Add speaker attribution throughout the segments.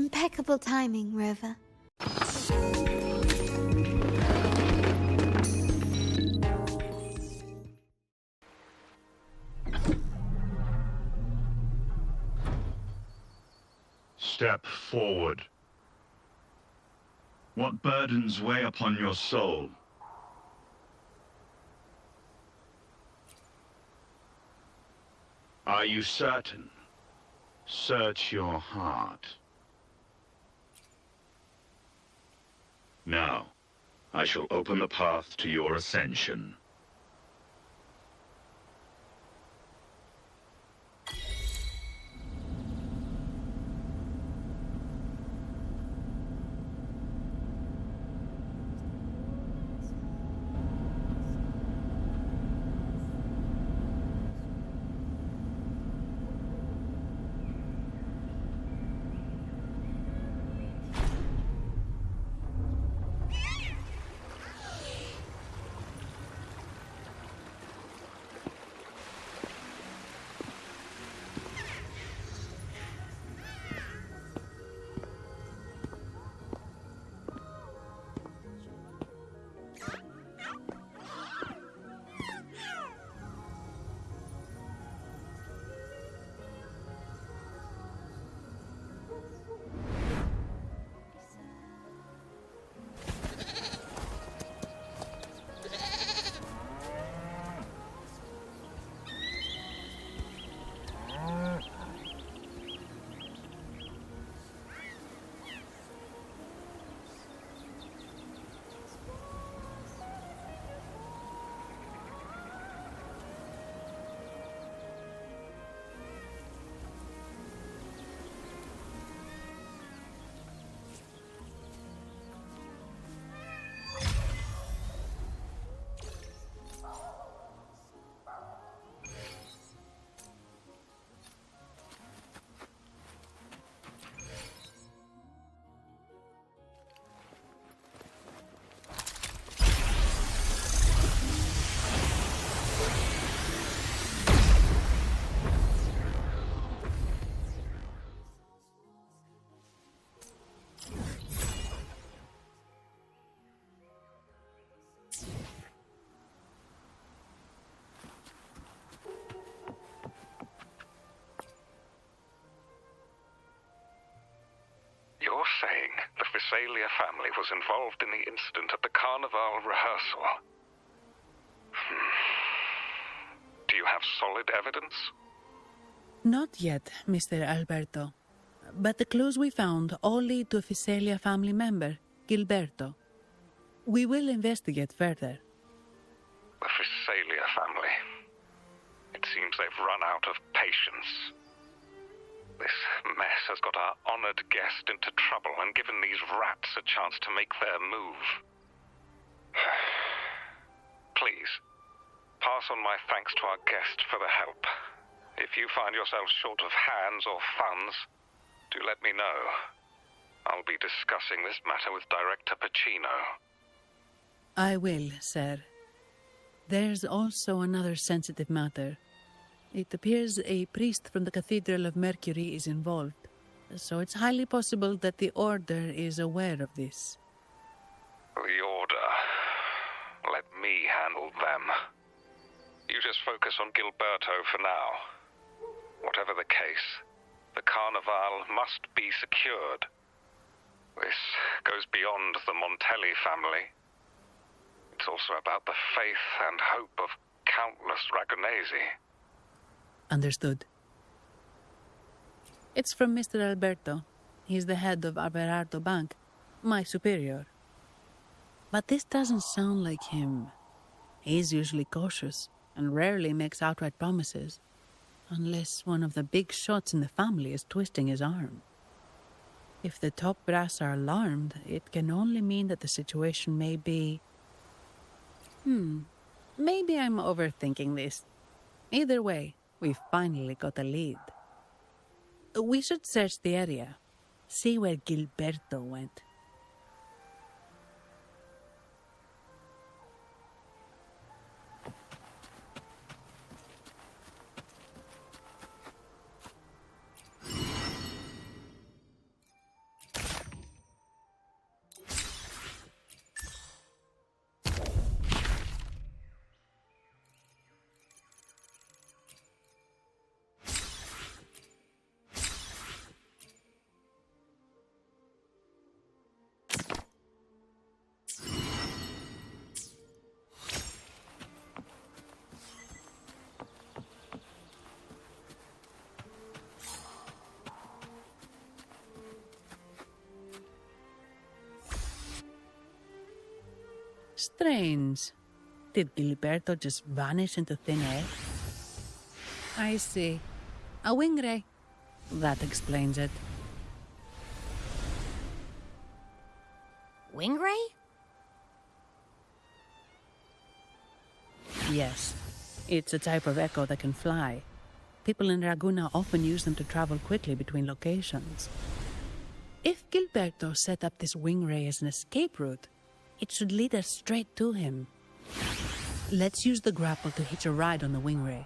Speaker 1: Impeccable timing, Rover.
Speaker 2: Step forward. What burdens weigh upon your soul? Are you certain? Search your heart. Now, I shall open the path to your ascension.
Speaker 3: You're saying the Visalia family was involved in the incident at the Carnival rehearsal. Do you have solid evidence?
Speaker 4: Not yet, Mr. Alberto. But the clues we found all lead to a Visalia family member, Gilberto. We will investigate further.
Speaker 3: The Visalia family. It seems they've run out of patience. This mess has got our honored guest into trouble and given these rats a chance to make their move. Please, pass on my thanks to our guest for the help. If you find yourselves short of hands or funds, do let me know. I'll be discussing this matter with Director Pacino.
Speaker 4: I will, sir. There's also another sensitive matter. It appears a priest from the Cathedral of Mercury is involved, so it's highly possible that the Order is aware of this.
Speaker 3: The Order. Let me handle them. You just focus on Gilberto for now. Whatever the case, the Carnival must be secured. This goes beyond the Montelli family. It's also about the faith and hope of countless Ragonesi.
Speaker 4: Understood. It's from Mr. Alberto. He's the head of Averardo Bank, my superior. But this doesn't sound like him. He's usually cautious and rarely makes outright promises, unless one of the big shots in the family is twisting his arm. If the top brass are alarmed, it can only mean that the situation may be... Maybe I'm overthinking this. Either way, we've finally got a lead. We should search the area, see where Gilberto went. Strange. Did Gilberto just vanish into thin air? I see. A wing ray. That explains it.
Speaker 5: Wing ray?
Speaker 4: Yes. It's a type of echo that can fly. People in Raguna often use them to travel quickly between locations. If Gilberto set up this wing ray as an escape route, it should lead us straight to him. Let's use the grapple to hitch a ride on the wing ray.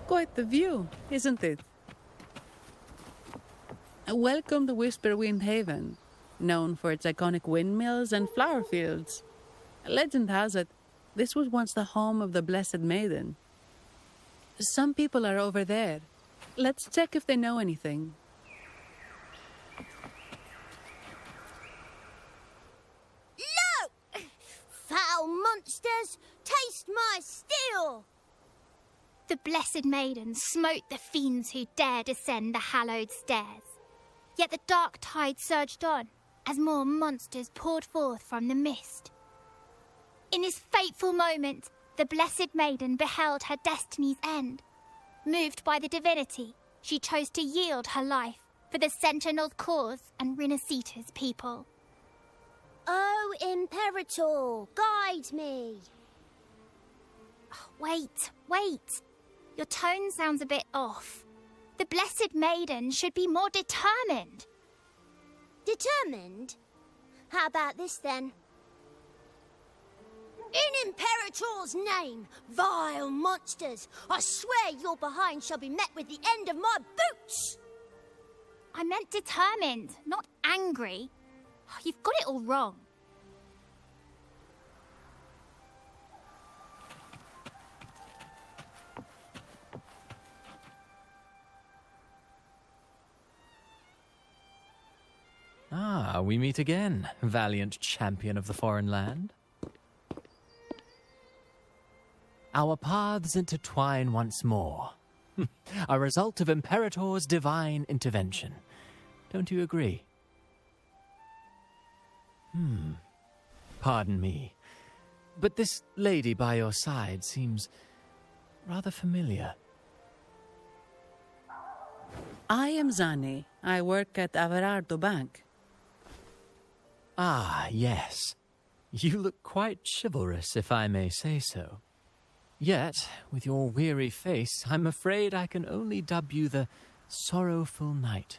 Speaker 4: Quite the view, isn't it? Welcome to Whisperwind Haven, known for its iconic windmills and flower fields. Legend has it, this was once the home of the Blessed Maiden. Some people are over there. Let's check if they know anything.
Speaker 5: Look! Foul monsters, taste my steel! The Blessed Maiden smote the fiends who dare descend the hallowed stairs. Yet the dark tide surged on, as more monsters poured forth from the mist. In this fateful moment, the Blessed Maiden beheld her destiny's end. Moved by the divinity, she chose to yield her life for the Sentinel's cause and Rinasita's people.
Speaker 6: Oh, Imperator, guide me!
Speaker 5: Wait. Your tone sounds a bit off. The Blessed Maiden should be more determined.
Speaker 6: Determined? How about this then? In Imperator's name, vile monsters, I swear your behind shall be met with the end of my boots!
Speaker 5: I meant determined, not angry. You've got it all wrong.
Speaker 7: Ah, we meet again, valiant champion of the foreign land. Our paths intertwine once more. A result of Imperator's divine intervention. Don't you agree? Pardon me, but this lady by your side seems rather familiar.
Speaker 4: I am Zani. I work at Averardo Bank.
Speaker 7: Ah, yes. You look quite chivalrous, if I may say so. Yet, with your weary face, I'm afraid I can only dub you the Sorrowful Knight.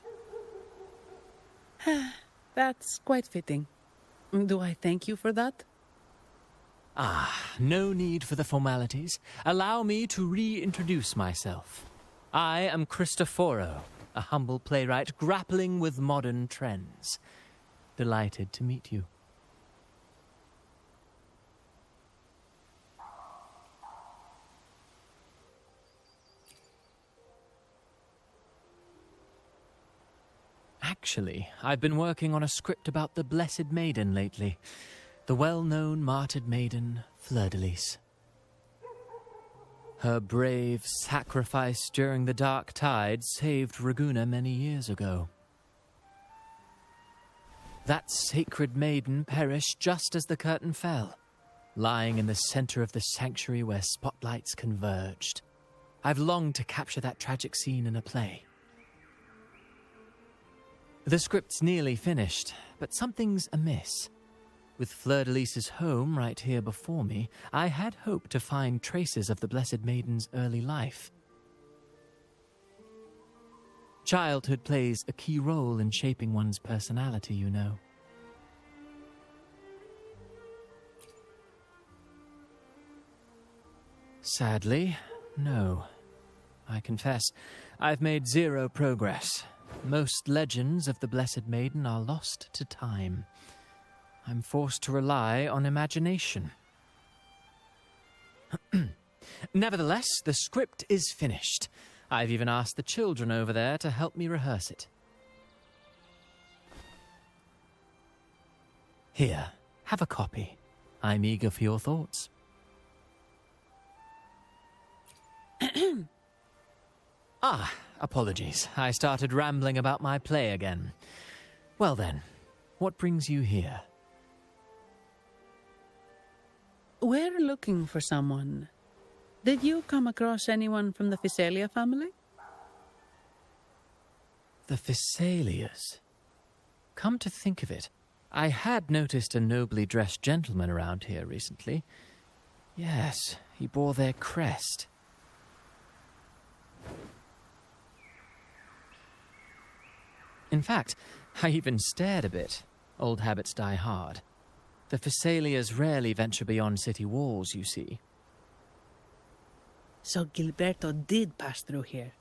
Speaker 4: That's quite fitting. Do I thank you for that?
Speaker 7: Ah, no need for the formalities. Allow me to reintroduce myself. I am Cristoforo, a humble playwright grappling with modern trends. Delighted to meet you. Actually, I've been working on a script about the Blessed Maiden lately. The well-known martyred maiden, Fleur-de-Lis. Her brave sacrifice during the dark tide saved Raguna many years ago. That sacred maiden perished just as the curtain fell, lying in the center of the sanctuary where spotlights converged. I've longed to capture that tragic scene in a play. The script's nearly finished, but something's amiss. With Fleur-de-Lis's home right here before me, I had hoped to find traces of the Blessed Maiden's early life. Childhood plays a key role in shaping one's personality, you know. Sadly, no. I confess, I've made zero progress. Most legends of the Blessed Maiden are lost to time. I'm forced to rely on imagination. Nevertheless, the script is finished. I've even asked the children over there to help me rehearse it. Here, have a copy. I'm eager for your thoughts. Apologies. I started rambling about my play again. Well then, what brings you here?
Speaker 4: We're looking for someone. Did you come across anyone from the Physalia family?
Speaker 7: The Physalias. Come to think of it, I had noticed a nobly dressed gentleman around here recently. Yes, he bore their crest. In fact, I even stared a bit. Old habits die hard. The Physalias rarely venture beyond city walls, you see.
Speaker 4: So Gilberto did pass through here.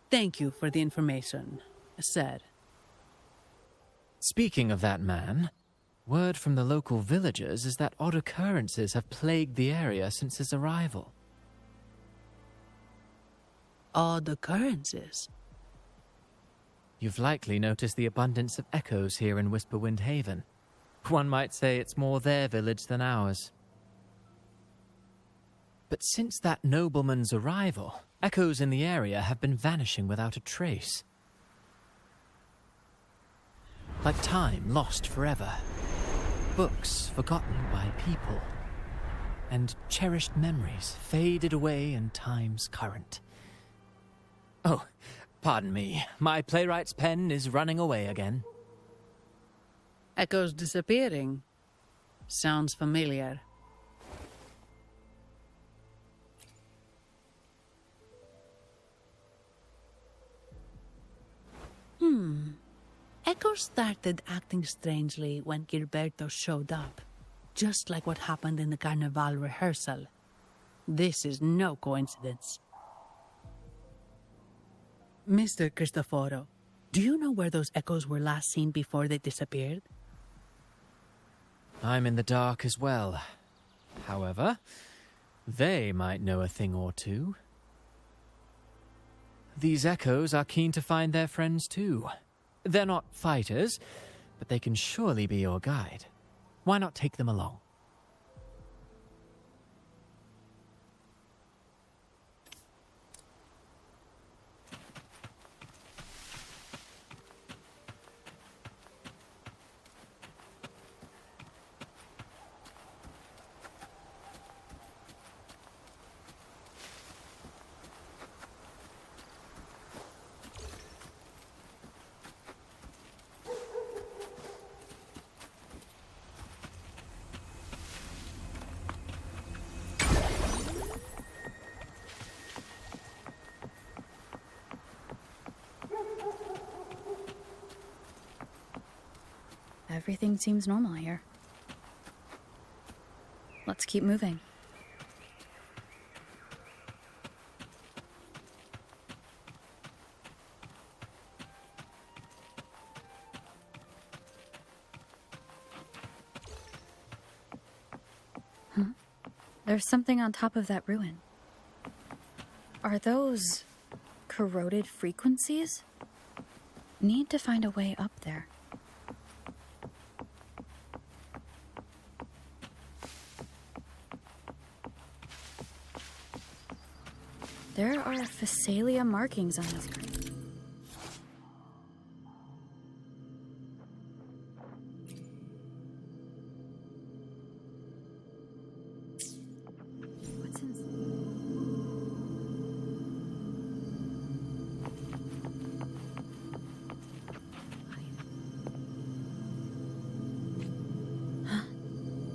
Speaker 4: Thank you for the information, sir.
Speaker 7: Speaking of that man, word from the local villagers is that odd occurrences have plagued the area since his arrival.
Speaker 4: Odd occurrences?
Speaker 7: You've likely noticed the abundance of echoes here in Whisperwind Haven. One might say it's more their village than ours. But since that nobleman's arrival, echoes in the area have been vanishing without a trace. Like time lost forever. Books forgotten by people. And cherished memories faded away in time's current. Oh, pardon me. My playwright's pen is running away again.
Speaker 4: Echoes disappearing. Sounds familiar. Echoes started acting strangely when Gilberto showed up. Just like what happened in the Carnival rehearsal. This is no coincidence. Mr. Cristoforo, do you know where those echoes were last seen before they disappeared?
Speaker 7: I'm in the dark as well. However, they might know a thing or two. These echoes are keen to find their friends too. They're not fighters, but they can surely be your guide. Why not take them along?
Speaker 8: Everything seems normal here. Let's keep moving. There's something on top of that ruin. Are those corroded frequencies? Need to find a way up there. There are Physalia markings on this ground. What's in... Huh.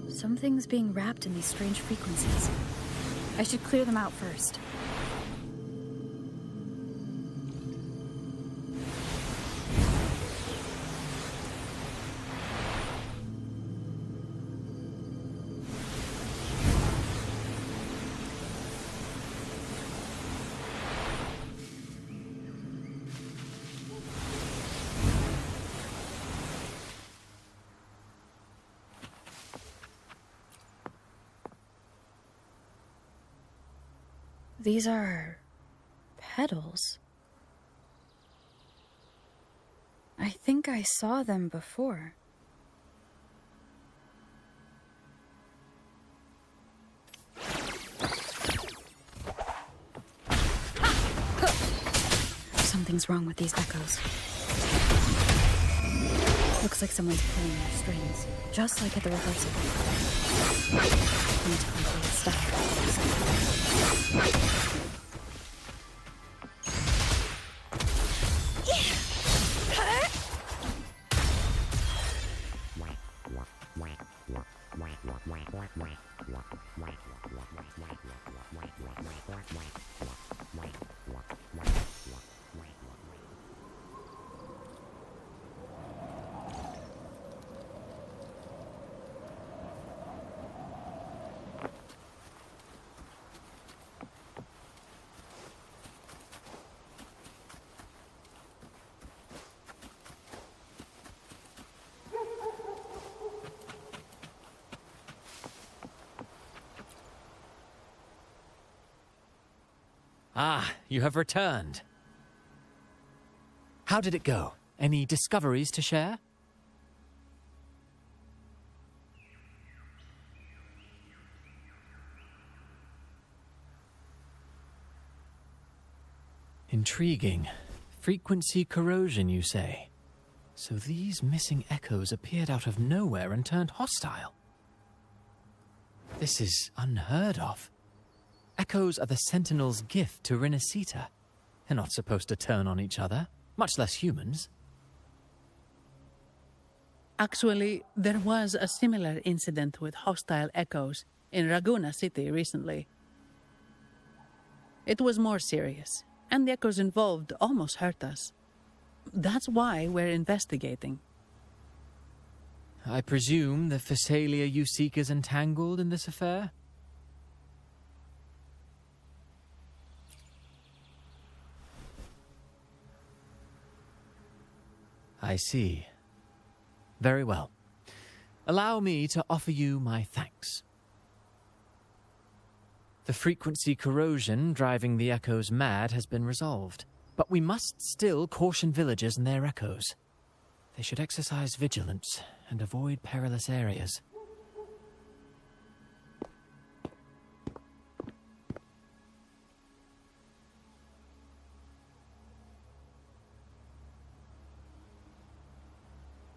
Speaker 8: Something's being wrapped in these strange frequencies. I should clear them out first. These are petals. I think I saw them before. Something's wrong with these echoes. Looks like someone's pulling their strings, just like at the rehearsal. Need to control the stuff.
Speaker 7: Ah, you have returned. How did it go? Any discoveries to share? Intriguing. Frequency corrosion, you say? So these missing echoes appeared out of nowhere and turned hostile. This is unheard of. Echoes are the Sentinel's gift to Rinascita. They're not supposed to turn on each other, much less humans.
Speaker 4: Actually, there was a similar incident with hostile echoes in Raguna City recently. It was more serious, and the echoes involved almost hurt us. That's why we're investigating.
Speaker 7: I presume the Phasalia you seek is entangled in this affair? I see. Very well. Allow me to offer you my thanks. The frequency corrosion driving the echoes mad has been resolved, but we must still caution villagers and their echoes. They should exercise vigilance and avoid perilous areas.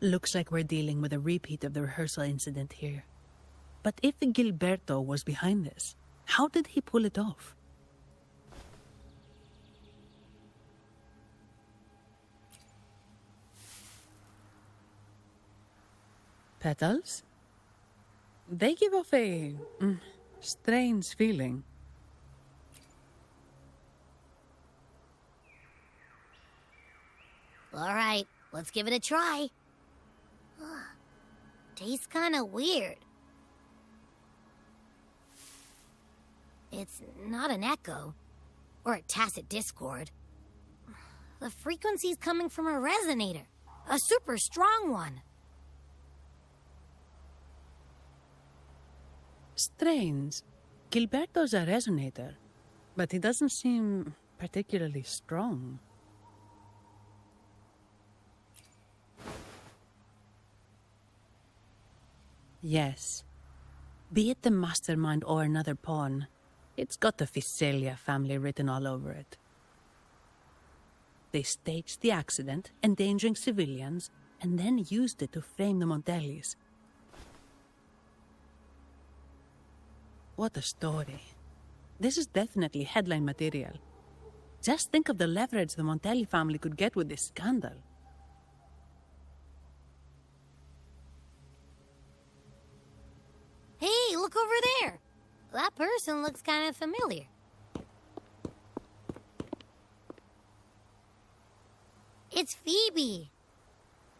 Speaker 4: Looks like we're dealing with a repeat of the rehearsal incident here. But if Gilberto was behind this, how did he pull it off? Petals? They give off a strange feeling.
Speaker 6: All right, let's give it a try. Tastes kind of weird. It's not an echo, or a tacit discord. The frequency's coming from a resonator, a super strong one.
Speaker 4: Strange. Gilberto's a resonator, but he doesn't seem particularly strong. Yes. Be it the mastermind or another pawn, it's got the Phasalia family written all over it. They staged the accident, endangering civilians, and then used it to frame the Montellis. What a story. This is definitely headline material. Just think of the leverage the Montelli family could get with this scandal.
Speaker 6: Hey, look over there. That person looks kind of familiar. It's Phoebe.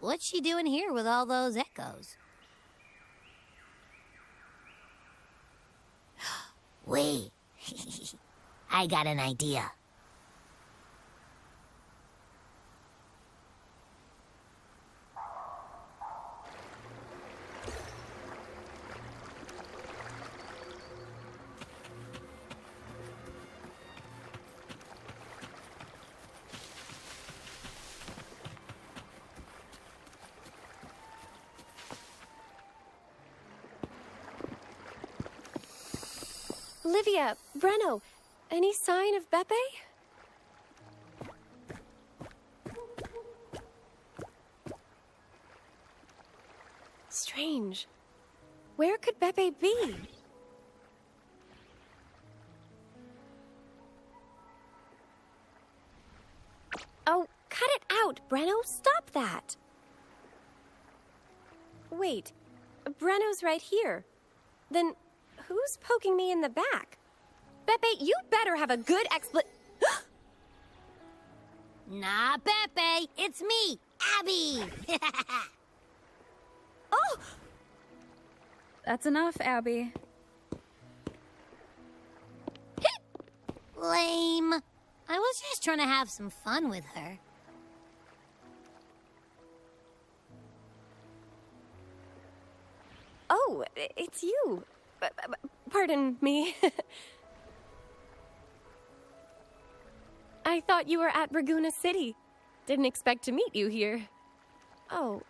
Speaker 6: What's she doing here with all those echoes? Wait. I got an idea.
Speaker 9: Livia, Breno, any sign of Beppe? Strange. Where could Beppe be? Oh, cut it out, Breno. Stop that. Wait, Breno's right here. Then who's poking me in the back? Beppe, you better have a good
Speaker 6: Nah, Beppe, it's me, Abby.
Speaker 9: Oh!
Speaker 8: That's enough, Abby.
Speaker 6: Lame. I was just trying to have some fun with her.
Speaker 9: Oh, it's you. Pardon me. I thought you were at Braguna City. Didn't expect to meet you here. Oh,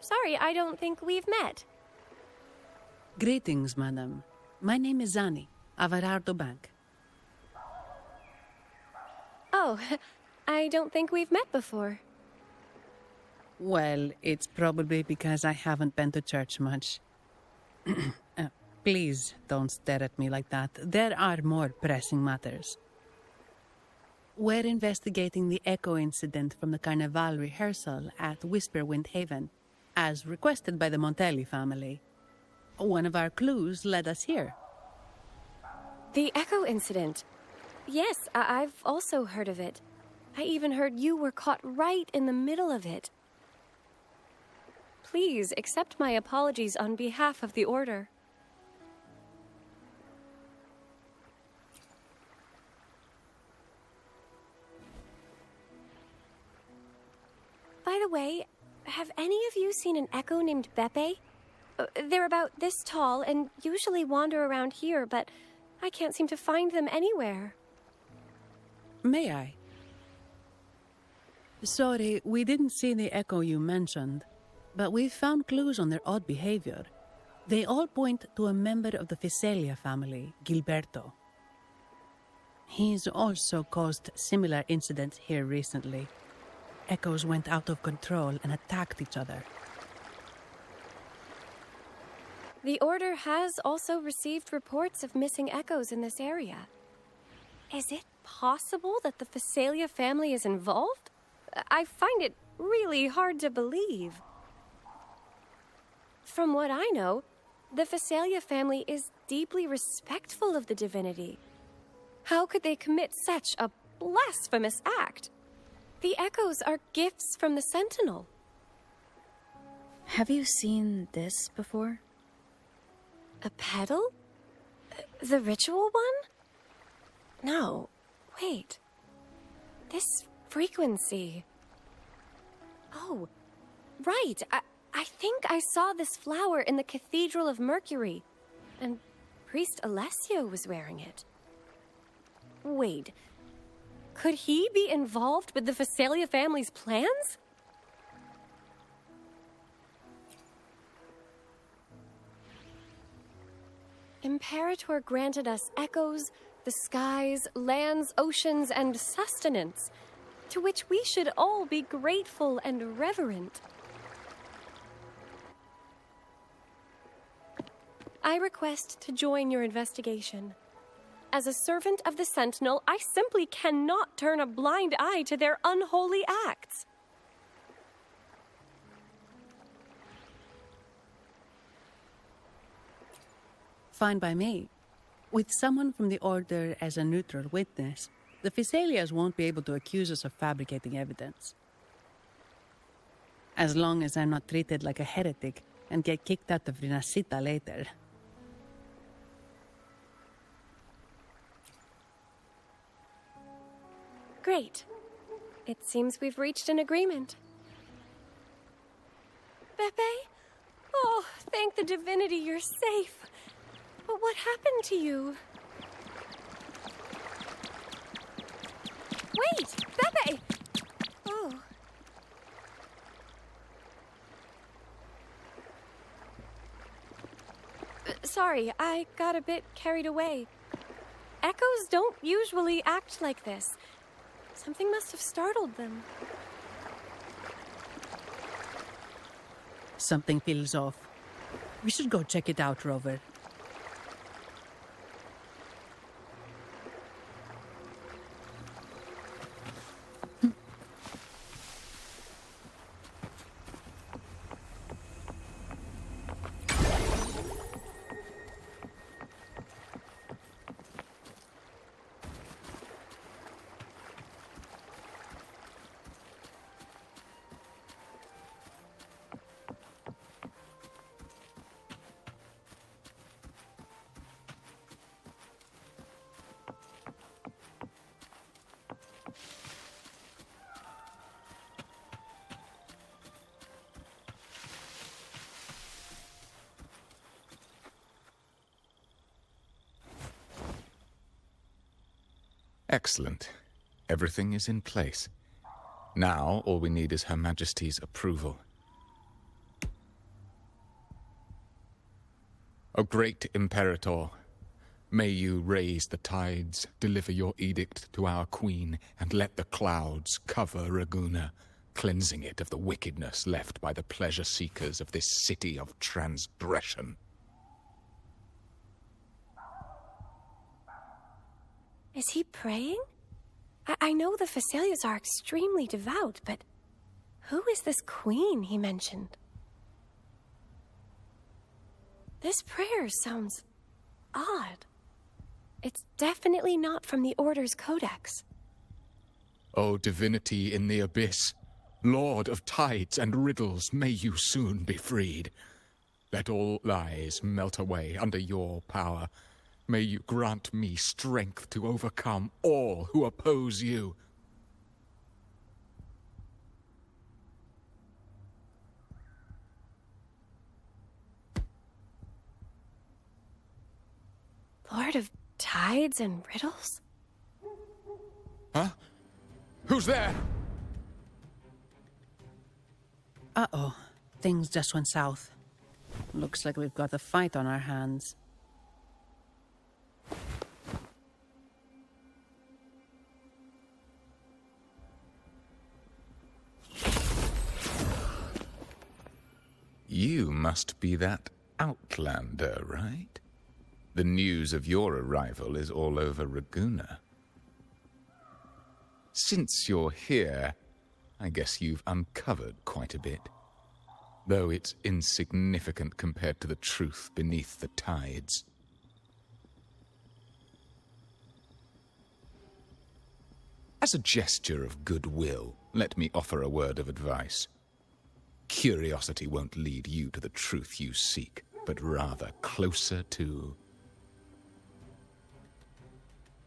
Speaker 9: sorry, I don't think we've met.
Speaker 4: Greetings, madam. My name is Zani, Averardo Bank.
Speaker 9: Oh, I don't think we've met before.
Speaker 4: Well, it's probably because I haven't been to church much. Please don't stare at me like that. There are more pressing matters. We're investigating the echo incident from the Carnival rehearsal at Whisperwind Haven, as requested by the Montelli family. One of our clues led us here.
Speaker 9: The Echo incident. Yes, I've also heard of it. I even heard you were caught right in the middle of it. Please accept my apologies on behalf of the Order. By the way, have any of you seen an echo named Beppe? They're about this tall and usually wander around here, but I can't seem to find them anywhere.
Speaker 4: May I? Sorry, we didn't see the echo you mentioned, but we've found clues on their odd behavior. They all point to a member of the Fiselia family, Gilberto. He's also caused similar incidents here recently. Echoes went out of control and attacked each other.
Speaker 9: The Order has also received reports of missing echoes in this area. Is it possible that the Fiselia family is involved? I find it really hard to believe. From what I know, the Fiselia family is deeply respectful of the divinity. How could they commit such a blasphemous act? The echoes are gifts from the Sentinel.
Speaker 8: Have you seen this before?
Speaker 9: A pedal? The ritual one? No, wait. This frequency. Oh, right. I think I saw this flower in the Cathedral of Mercury, and Priest Alessio was wearing it. Wait, could he be involved with the Fiselia family's plans? Imperator granted us echoes, the skies, lands, oceans, and sustenance, to which we should all be grateful and reverent. I request to join your investigation. As a servant of the Sentinel, I simply cannot turn a blind eye to their unholy acts.
Speaker 4: Fine by me. With someone from the Order as a neutral witness, the Fiselias won't be able to accuse us of fabricating evidence. As long as I'm not treated like a heretic and get kicked out of Rinascita later.
Speaker 9: Great. It seems we've reached an agreement. Beppe? Oh, thank the divinity you're safe. But what happened to you? Wait! Beppe! Oh. Sorry, I got a bit carried away. Echoes don't usually act like this. Something must have startled them.
Speaker 4: Something feels off. We should go check it out, Rover.
Speaker 10: Excellent. Everything is in place. Now, all we need is Her Majesty's approval. O great Imperator, may you raise the tides, deliver your edict to our queen, and let the clouds cover Raguna, cleansing it of the wickedness left by the pleasure-seekers of this city of transgression.
Speaker 9: Is he praying? I know the Fesalias are extremely devout, but who is this queen he mentioned? This prayer sounds odd. It's definitely not from the Order's codex.
Speaker 10: O divinity in the abyss, Lord of tides and riddles, may you soon be freed. Let all lies melt away under your power. May you grant me strength to overcome all who oppose you.
Speaker 9: Lord of tides and riddles?
Speaker 10: Huh? Who's there?
Speaker 4: Uh-oh. Things just went south. Looks like we've got a fight on our hands.
Speaker 10: You must be that outlander, right? The news of your arrival is all over Raguna. Since you're here, I guess you've uncovered quite a bit. Though it's insignificant compared to the truth beneath the tides. As a gesture of goodwill, let me offer a word of advice. Curiosity won't lead you to the truth you seek, but rather closer to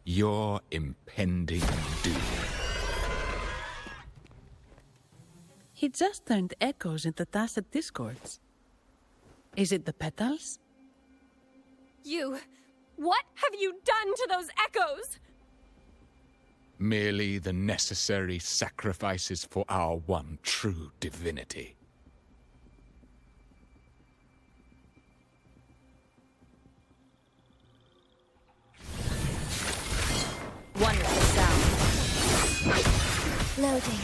Speaker 10: your impending doom.
Speaker 4: He just turned echoes into tacit discords. Is it the petals?
Speaker 9: What have you done to those echoes?
Speaker 10: Merely the necessary sacrifices for our one true divinity.
Speaker 8: Wonderful sound.
Speaker 6: Loading.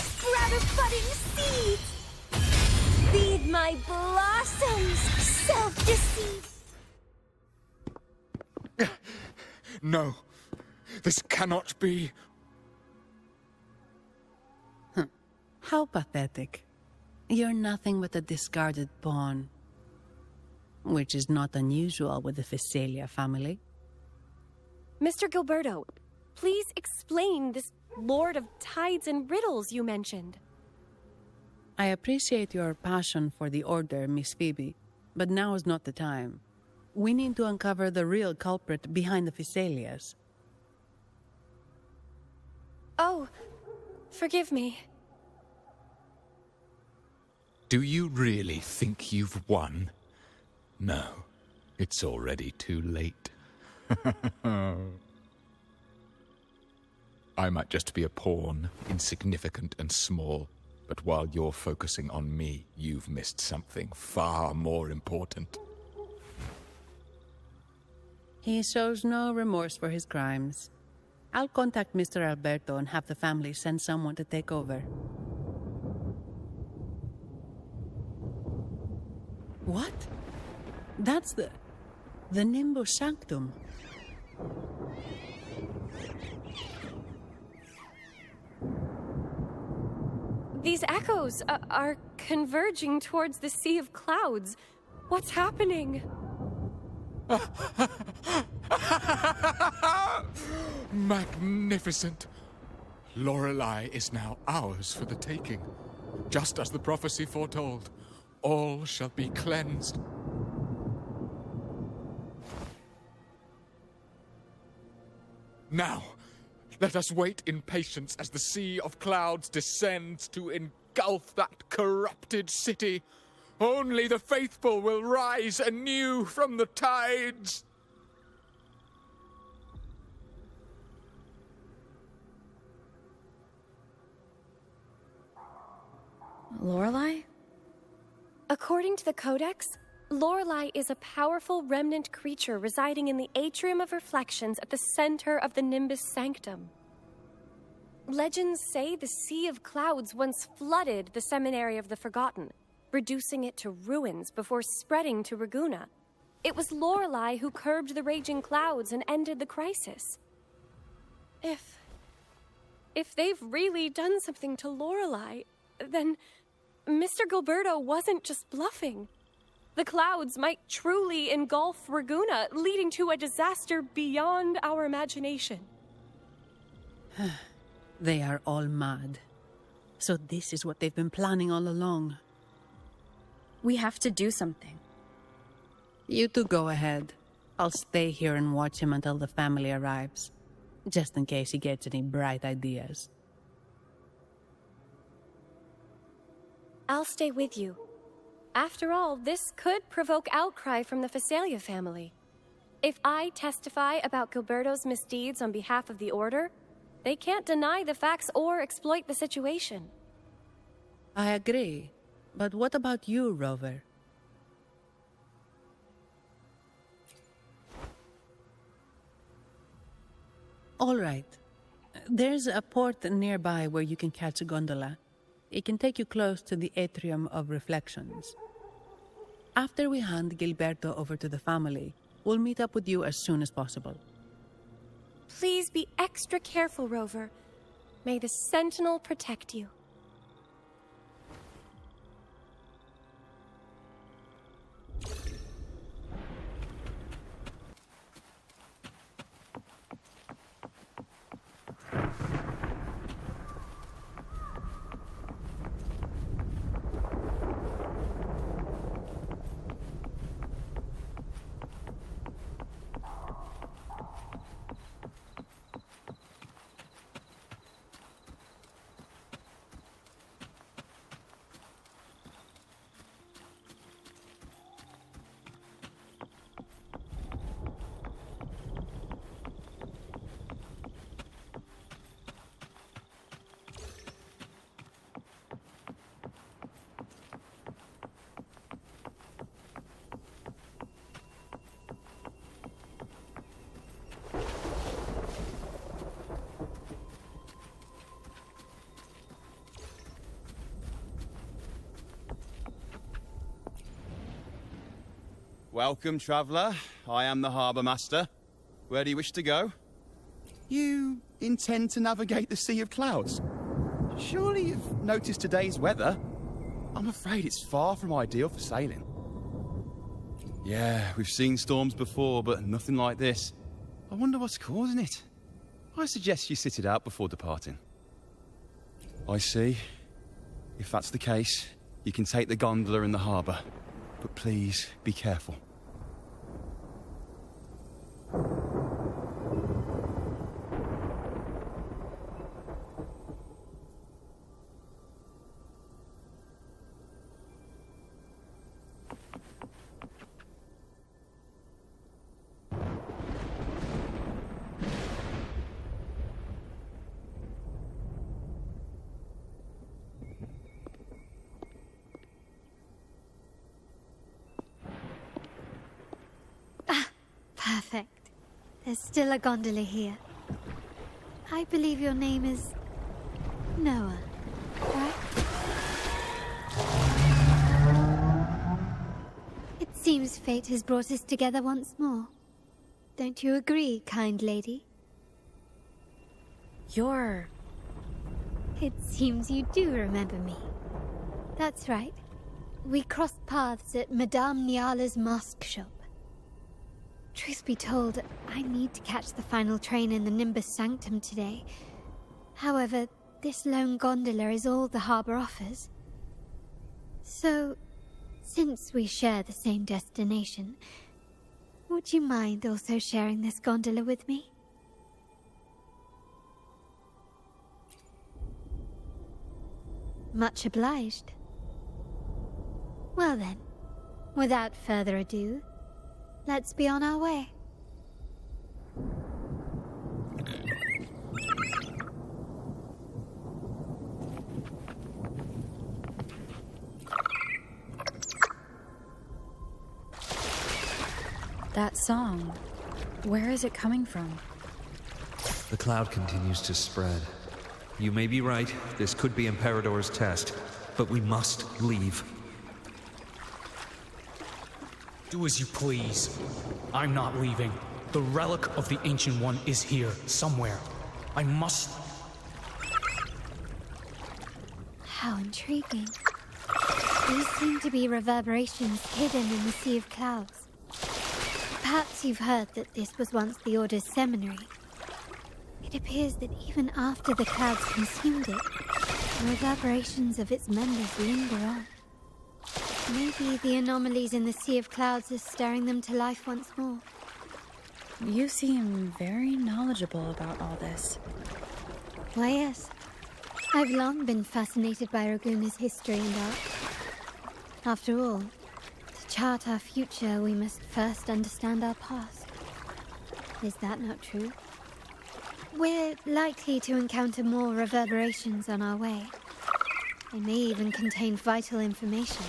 Speaker 5: Sprout of budding seeds! Feed my blossoms, self-deceit!
Speaker 10: No, this cannot be.
Speaker 4: How pathetic. You're nothing but a discarded pawn. Which is not unusual with the Fesalia family.
Speaker 9: Mr. Gilberto, please explain this Lord of Tides and Riddles you mentioned.
Speaker 4: I appreciate your passion for the Order, Miss Phoebe, but now is not the time. We need to uncover the real culprit behind the Fesalias.
Speaker 9: Oh, forgive me.
Speaker 10: Do you really think you've won? No, it's already too late. I might just be a pawn, insignificant and small, but while you're focusing on me, you've missed something far more important.
Speaker 4: He shows no remorse for his crimes. I'll contact Mr. Alberto and have the family send someone to take over. What? That's the Nimbus Sanctum.
Speaker 9: These echoes are converging towards the Sea of Clouds. What's happening?
Speaker 10: Magnificent! Lorelei is now ours for the taking. Just as the prophecy foretold, all shall be cleansed. Now, let us wait in patience as the Sea of Clouds descends to engulf that corrupted city. Only the faithful will rise anew from the tides.
Speaker 8: Lorelei?
Speaker 9: According to the Codex, Lorelei is a powerful remnant creature residing in the Atrium of Reflections at the center of the Nimbus Sanctum. Legends say the Sea of Clouds once flooded the Seminary of the Forgotten, reducing it to ruins before spreading to Raguna. It was Lorelei who curbed the raging clouds and ended the crisis. If they've really done something to Lorelei, then Mr. Gilberto wasn't just bluffing. The clouds might truly engulf Raguna, leading to a disaster beyond our imagination.
Speaker 4: They are all mad. So this is what they've been planning all along.
Speaker 8: We have to do something.
Speaker 4: You two go ahead. I'll stay here and watch him until the family arrives, just in case he gets any bright ideas.
Speaker 9: I'll stay with you. After all, this could provoke outcry from the Phasalia family. If I testify about Gilberto's misdeeds on behalf of the Order, they can't deny the facts or exploit the situation.
Speaker 4: I agree. But what about you, Rover? All right. There's a port nearby where you can catch a gondola. It can take you close to the Atrium of Reflections. After we hand Gilberto over to the family, we'll meet up with you as soon as possible.
Speaker 9: Please be extra careful, Rover. May the Sentinel protect you.
Speaker 11: Welcome, traveller. I am the Harbour Master. Where do you wish to go? You intend to navigate the Sea of Clouds? Surely you've noticed today's weather? I'm afraid it's far from ideal for sailing. Yeah, we've seen storms before, but nothing like this. I wonder what's causing it. I suggest you sit it out before departing. I see. If that's the case, you can take the gondola in the harbour. But please, be careful.
Speaker 1: there's still a gondola here. I believe your name is Noah, right? It seems fate has brought us together once more. Don't you agree, kind lady?
Speaker 8: You're...
Speaker 1: It seems you do remember me. That's right. We crossed paths at Madame Niala's mask shop. Truth be told, I need to catch the final train in the Nimbus Sanctum today. However, this lone gondola is all the harbour offers. So, since we share the same destination, would you mind also sharing this gondola with me? Much obliged. Well then, without further ado, let's be on our way.
Speaker 8: That song, where is it coming from?
Speaker 12: The cloud continues to spread. You may be right, this could be Imperador's test, but we must leave.
Speaker 13: Do as you please. I'm not leaving. The relic of the Ancient One is here, somewhere. I must...
Speaker 1: How intriguing. These seem to be reverberations hidden in the sea of clouds. Perhaps you've heard that this was once the Order's seminary. It appears that even after the clouds consumed it, the reverberations of its members linger on. Maybe the anomalies in the sea of clouds are stirring them to life once more.
Speaker 8: You seem very knowledgeable about all this.
Speaker 1: Why, yes. I've long been fascinated by Raguna's history and art. After all, to chart our future, we must first understand our past. Is that not true? We're likely to encounter more reverberations on our way. They may even contain vital information.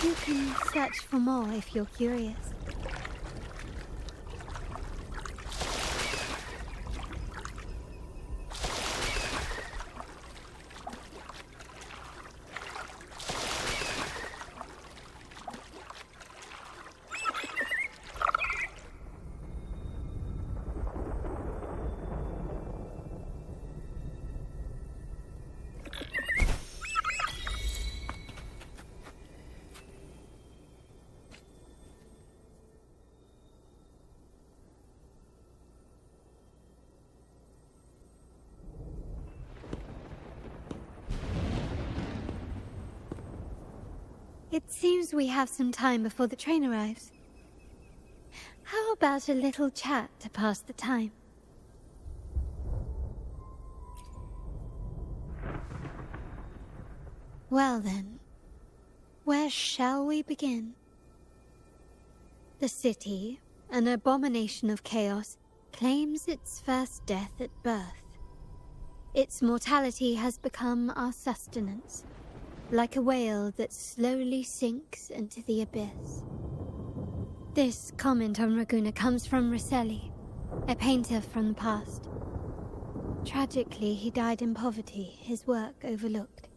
Speaker 1: You can search for more if you're curious. It seems we have some time before the train arrives. How about a little chat to pass the time? Well then, where shall we begin? The city, an abomination of chaos, claims its first death at birth. Its mortality has become our sustenance, like a whale that slowly sinks into the abyss. This comment on Raguna comes from Rosselli, a painter from the past. Tragically, he died in poverty, his work overlooked.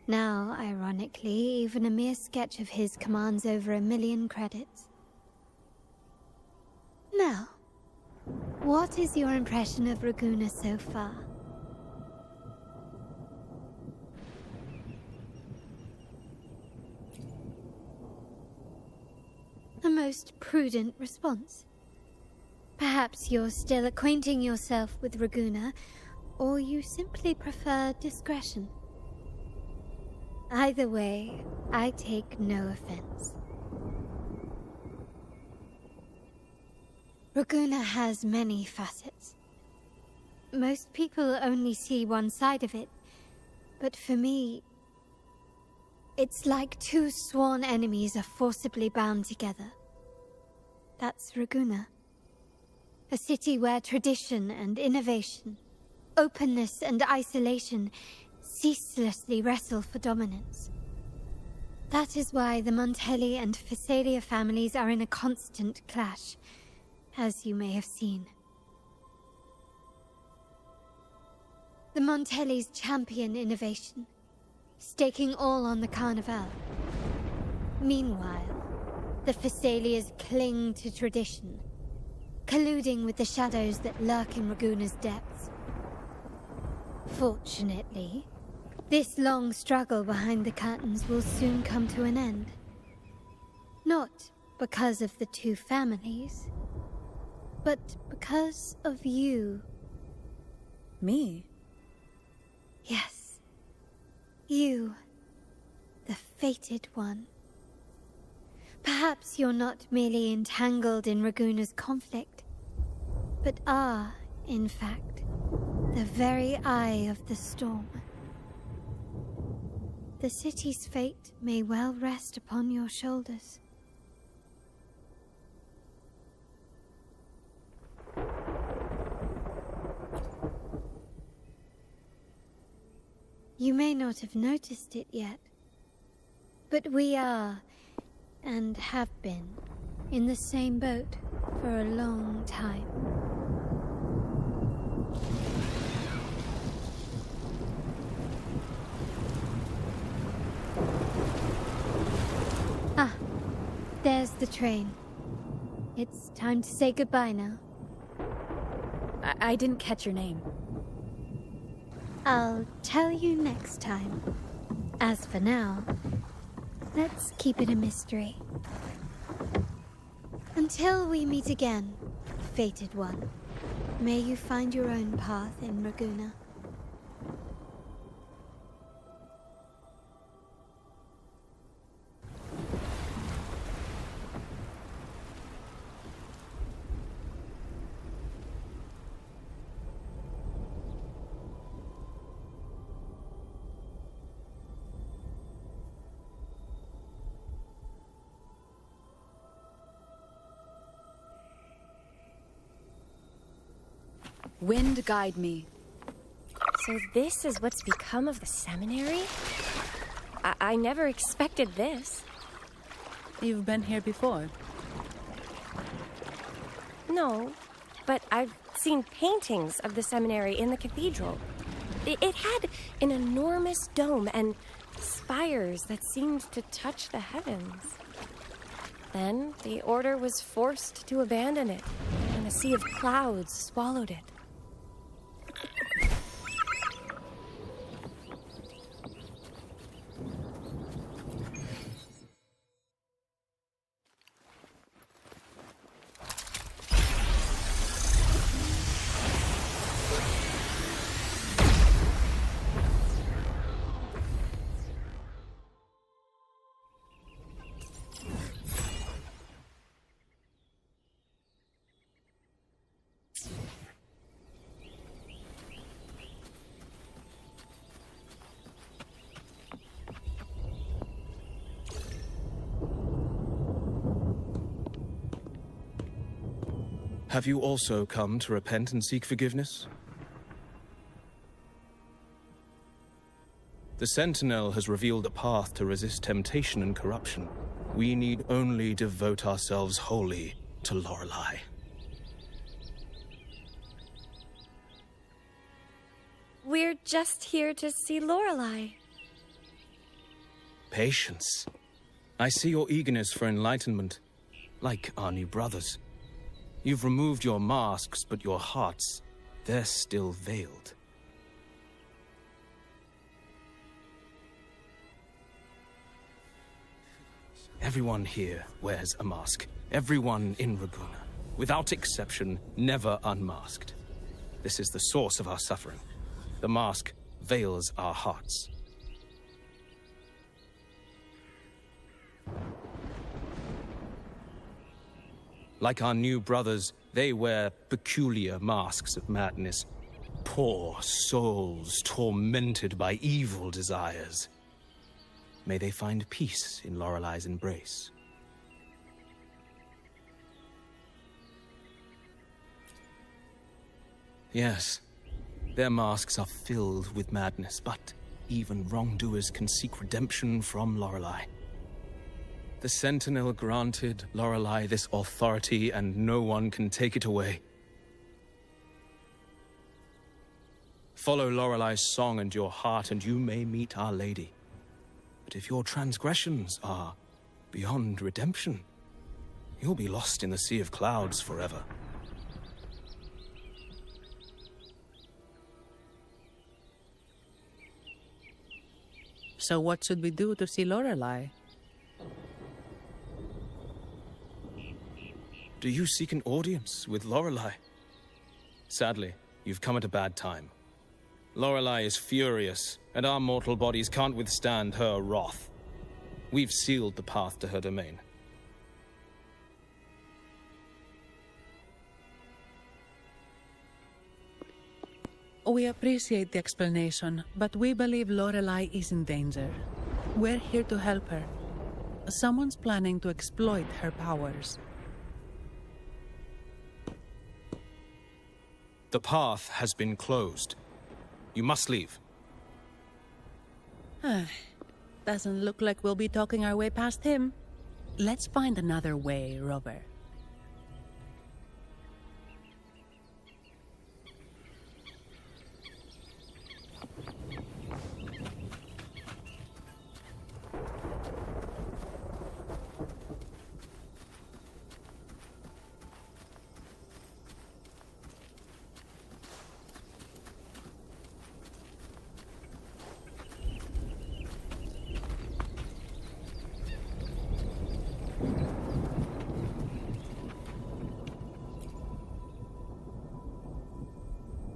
Speaker 1: Now, ironically, even a mere sketch of his commands over 1 million credits. Now, what is your impression of Raguna so far? A most prudent response. Perhaps you're still acquainting yourself with Raguna, or you simply prefer discretion. Either way, I take no offense. Raguna has many facets. Most people only see one side of it, but for me, it's like two sworn enemies are forcibly bound together. That's Raguna. A city where tradition and innovation, openness and isolation ceaselessly wrestle for dominance. That is why the Montelli and Phasalia families are in a constant clash, as you may have seen. The Montellis champion innovation, staking all on the Carnival. Meanwhile, the Thessalias cling to tradition, colluding with the shadows that lurk in Raguna's depths. Fortunately, this long struggle behind the curtains will soon come to an end. Not because of the two families, but because of you.
Speaker 8: Me?
Speaker 1: Yes. You. The fated one. Perhaps you're not merely entangled in Raguna's conflict, but are, in fact, the very eye of the storm. The city's fate may well rest upon your shoulders. You may not have noticed it yet, but we are, and have been, in the same boat for a long time. Ah, there's the train. It's time to say goodbye now.
Speaker 8: I didn't catch your name.
Speaker 1: I'll tell you next time. As for now, let's keep it a mystery. Until we meet again, fated one, may you find your own path in Raguna.
Speaker 8: Wind guide me.
Speaker 9: So this is what's become of the seminary? I never expected this.
Speaker 4: You've been here before?
Speaker 9: No, but I've seen paintings of the seminary in the cathedral. It had an enormous dome and spires that seemed to touch the heavens. Then the order was forced to abandon it, and a sea of clouds swallowed it.
Speaker 14: Have you also come to repent and seek forgiveness? The Sentinel has revealed a path to resist temptation and corruption. We need only devote ourselves wholly to Lorelei.
Speaker 9: We're just here to see Lorelei.
Speaker 14: Patience. I see your eagerness for enlightenment, like our new brothers. You've removed your masks, but your hearts, they're still veiled. Everyone here wears a mask. Everyone in Raguna, without exception, never unmasked. This is the source of our suffering. The mask veils our hearts. Like our new brothers, they wear peculiar masks of madness. Poor souls tormented by evil desires. May they find peace in Lorelei's embrace. Yes, their masks are filled with madness, but even wrongdoers can seek redemption from Lorelei. The Sentinel granted Lorelei this authority, and no one can take it away. Follow Lorelei's song and your heart, and you may meet Our Lady. But if your transgressions are beyond redemption, you'll be lost in the Sea of Clouds forever.
Speaker 4: So what should we do to see Lorelei?
Speaker 14: Do you seek an audience with Lorelei? Sadly, you've come at a bad time. Lorelei is furious, and our mortal bodies can't withstand her wrath. We've sealed the path to her domain.
Speaker 4: We appreciate the explanation, but we believe Lorelei is in danger. We're here to help her. Someone's planning to exploit her powers.
Speaker 14: The path has been closed. You must leave.
Speaker 4: Doesn't look like we'll be talking our way past him. Let's find another way, Rover.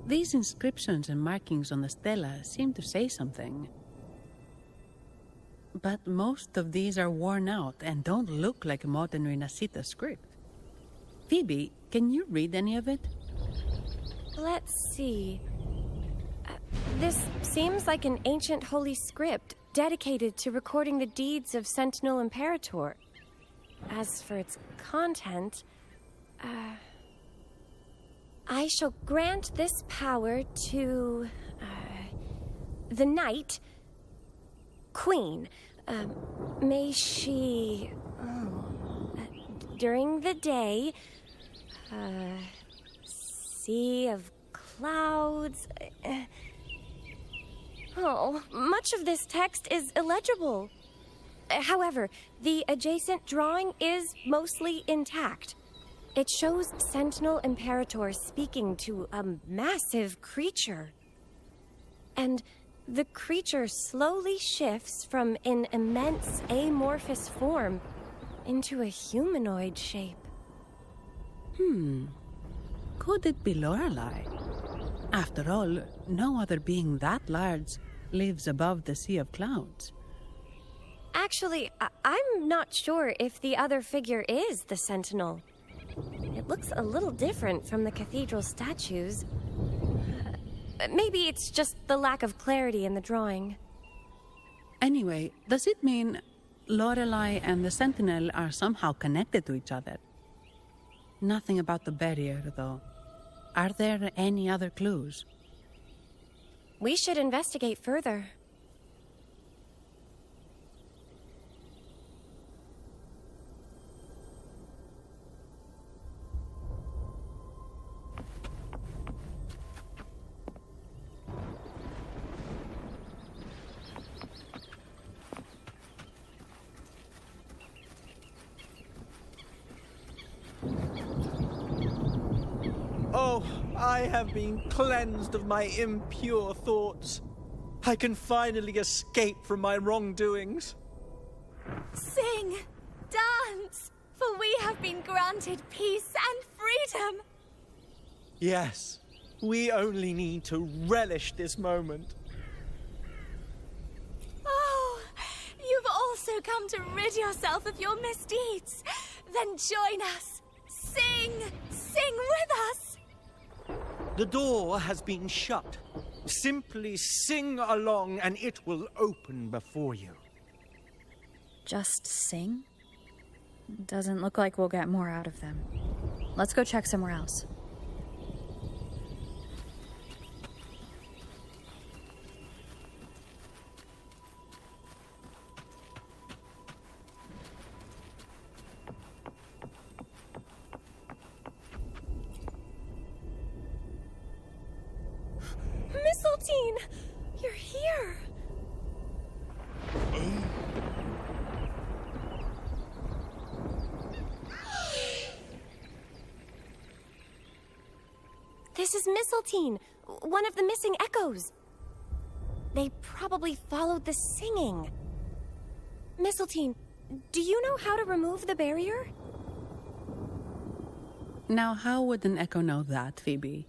Speaker 4: These inscriptions and markings on the stela seem to say something. But most of these are worn out and don't look like modern Renacita script. Phoebe, can you read any of it?
Speaker 9: Let's see. This seems like an ancient holy script dedicated to recording the deeds of Sentinel Imperator. As for its content, I shall grant this power to the Knight, Queen. May she, during the day, Sea of Clouds. Much of this text is illegible. However, the adjacent drawing is mostly intact. It shows Sentinel Imperator speaking to a massive creature. And the creature slowly shifts from an immense amorphous form into a humanoid shape.
Speaker 4: Could it be Lorelei? After all, no other being that large lives above the Sea of Clouds.
Speaker 9: Actually, I'm not sure if the other figure is the Sentinel. It looks a little different from the cathedral statues. Maybe it's just the lack of clarity in the drawing.
Speaker 4: Anyway, does it mean Lorelei and the Sentinel are somehow connected to each other? Nothing about the barrier, though. Are there any other clues?
Speaker 9: We should investigate further.
Speaker 15: Oh, I have been cleansed of my impure thoughts. I can finally escape from my wrongdoings.
Speaker 16: Sing, dance, for we have been granted peace and freedom.
Speaker 15: Yes, we only need to relish this moment.
Speaker 16: Oh, you've also come to rid yourself of your misdeeds. Then join us. Sing with us.
Speaker 15: The door has been shut. Simply sing along and it will open before you.
Speaker 8: Just sing? Doesn't look like we'll get more out of them. Let's go check somewhere else.
Speaker 9: Mistletoe! You're here! This is Mistletoe, one of the missing echoes. They probably followed the singing. Mistletoe, do you know how to remove the barrier?
Speaker 4: Now, how would an echo know that, Phoebe?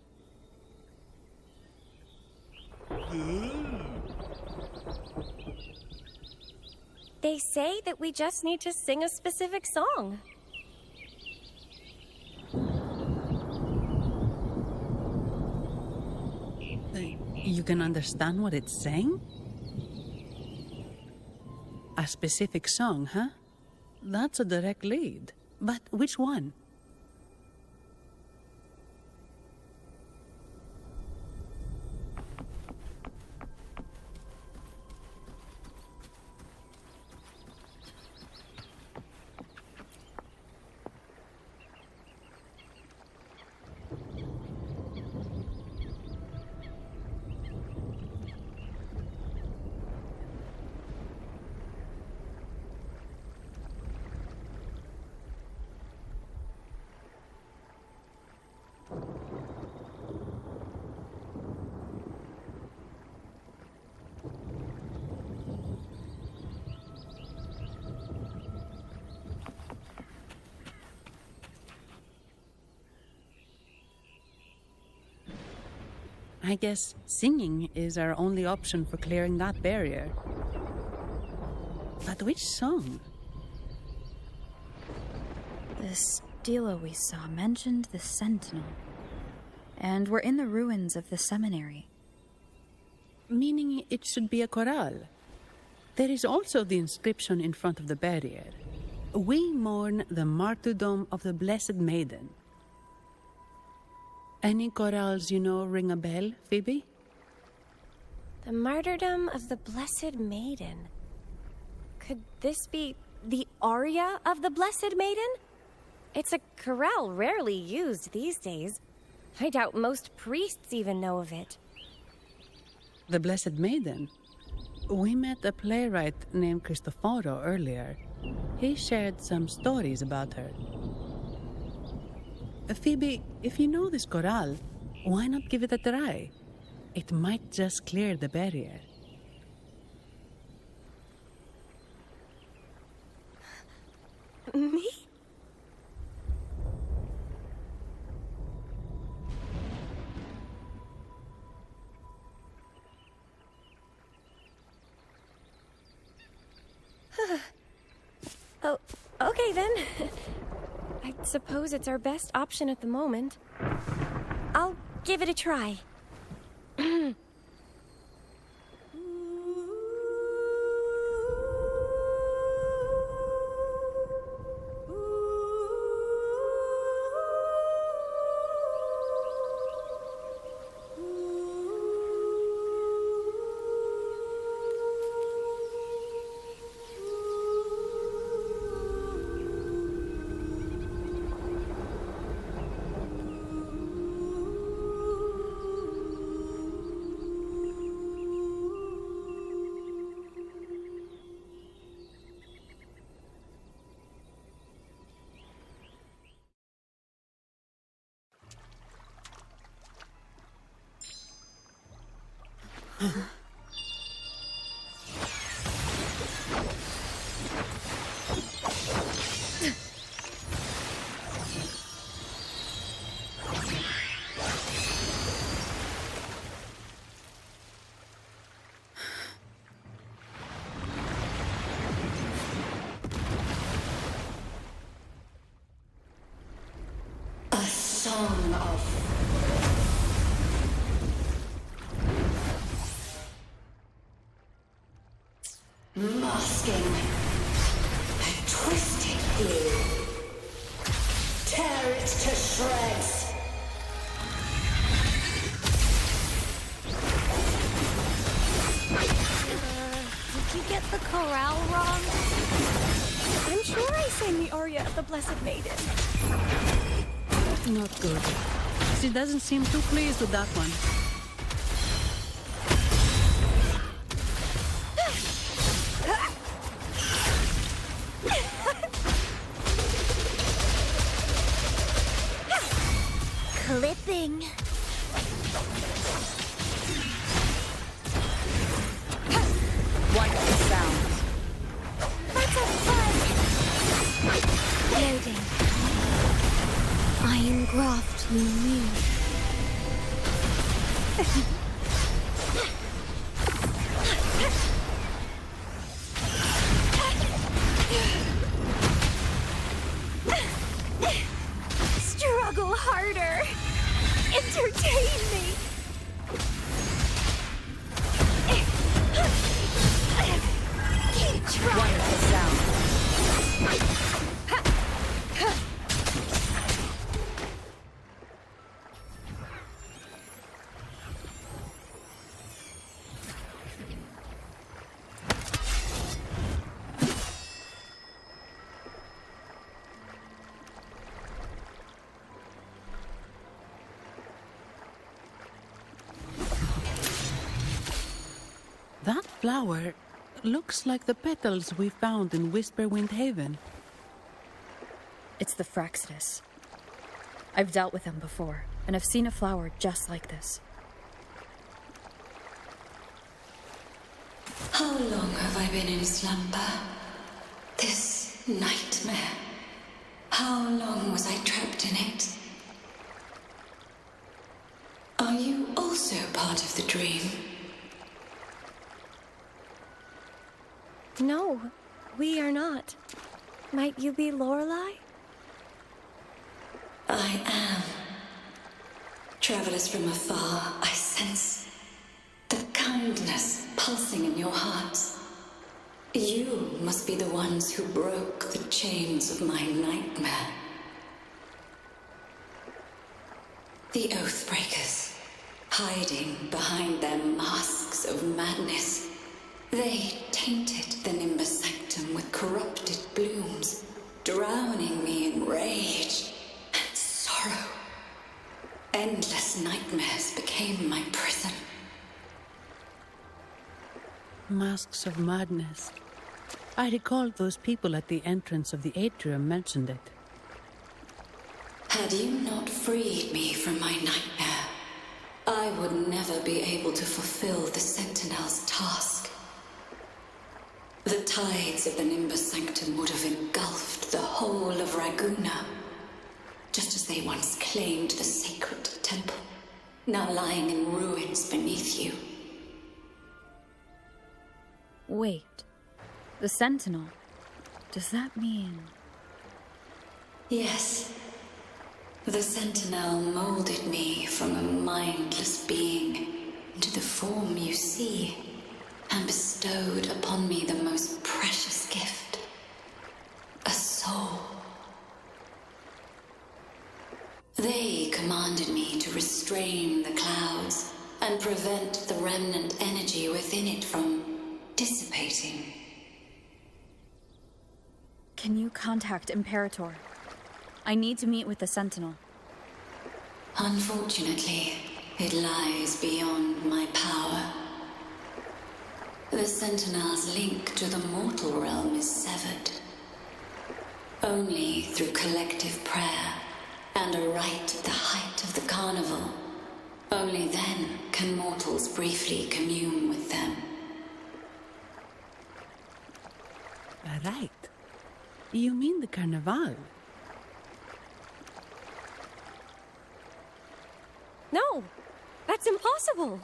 Speaker 9: They say that we just need to sing a specific song.
Speaker 4: You can understand what it's saying? A specific song, huh? That's a direct lead. But which one? I guess singing is our only option for clearing that barrier. But which song?
Speaker 8: The stela we saw mentioned the Sentinel. And we're in the ruins of the seminary.
Speaker 4: Meaning it should be a chorale. There is also the inscription in front of the barrier. We mourn the martyrdom of the Blessed Maiden. Any chorales you know ring a bell, Phoebe?
Speaker 9: The martyrdom of the Blessed Maiden. Could this be the aria of the Blessed Maiden? It's a chorale rarely used these days. I doubt most priests even know of it.
Speaker 4: The Blessed Maiden? We met a playwright named Cristoforo earlier. He shared some stories about her. Phoebe, if you know this chorale, why not give it a try? It might just clear the barrier.
Speaker 9: Me? Oh, okay then. I suppose it's our best option at the moment. I'll give it a try.
Speaker 17: Song of masking a twisted view. Tear it to shreds.
Speaker 9: Did you get the chorale wrong? I'm sure I sang the aria of the Blessed Maiden.
Speaker 4: Not good. She doesn't seem too pleased with that one.
Speaker 16: sing.
Speaker 8: Wipe the sounds.
Speaker 16: That's a fun. Loading. I engraft you new. Struggle harder. Entertain me. Keep trying.
Speaker 8: Wipe the sounds.
Speaker 4: That flower looks like the petals we found in Whisperwind Haven.
Speaker 8: It's the Fraxidus. I've dealt with them before, and I've seen a flower just like this.
Speaker 17: How long have I been in slumber? This nightmare. How long was I trapped in it? Are you also part of the dream?
Speaker 9: No, we are not. Might you be Lorelei?
Speaker 17: I am. Travelers from afar, I sense the kindness pulsing in your hearts. You must be the ones who broke the chains of my nightmare. The Oathbreakers, hiding behind their masks of madness. They tainted the Nimbus Sanctum with corrupted blooms, drowning me in rage and sorrow. Endless nightmares became my prison.
Speaker 4: Masks of madness. I recall those people at the entrance of the atrium mentioned it.
Speaker 17: Had you not freed me from my nightmare, I would never be able to fulfill the Sentinel's task. The tides of the Nimbus Sanctum would have engulfed the whole of Raguna, just as they once claimed the sacred temple, now lying in ruins beneath you.
Speaker 8: Wait. The Sentinel. Does that mean...
Speaker 17: Yes. The Sentinel molded me from a mindless being into the form you see, and bestowed upon me the most precious gift, a soul. They commanded me to restrain the clouds and prevent the remnant energy within it from dissipating.
Speaker 8: Can you contact Imperator? I need to meet with the Sentinel.
Speaker 17: Unfortunately, it lies beyond my power. The Sentinel's link to the mortal realm is severed. Only through collective prayer and a rite at the height of the carnival. Only then can mortals briefly commune with them.
Speaker 4: Right. You mean the Carnival?
Speaker 9: No, that's impossible.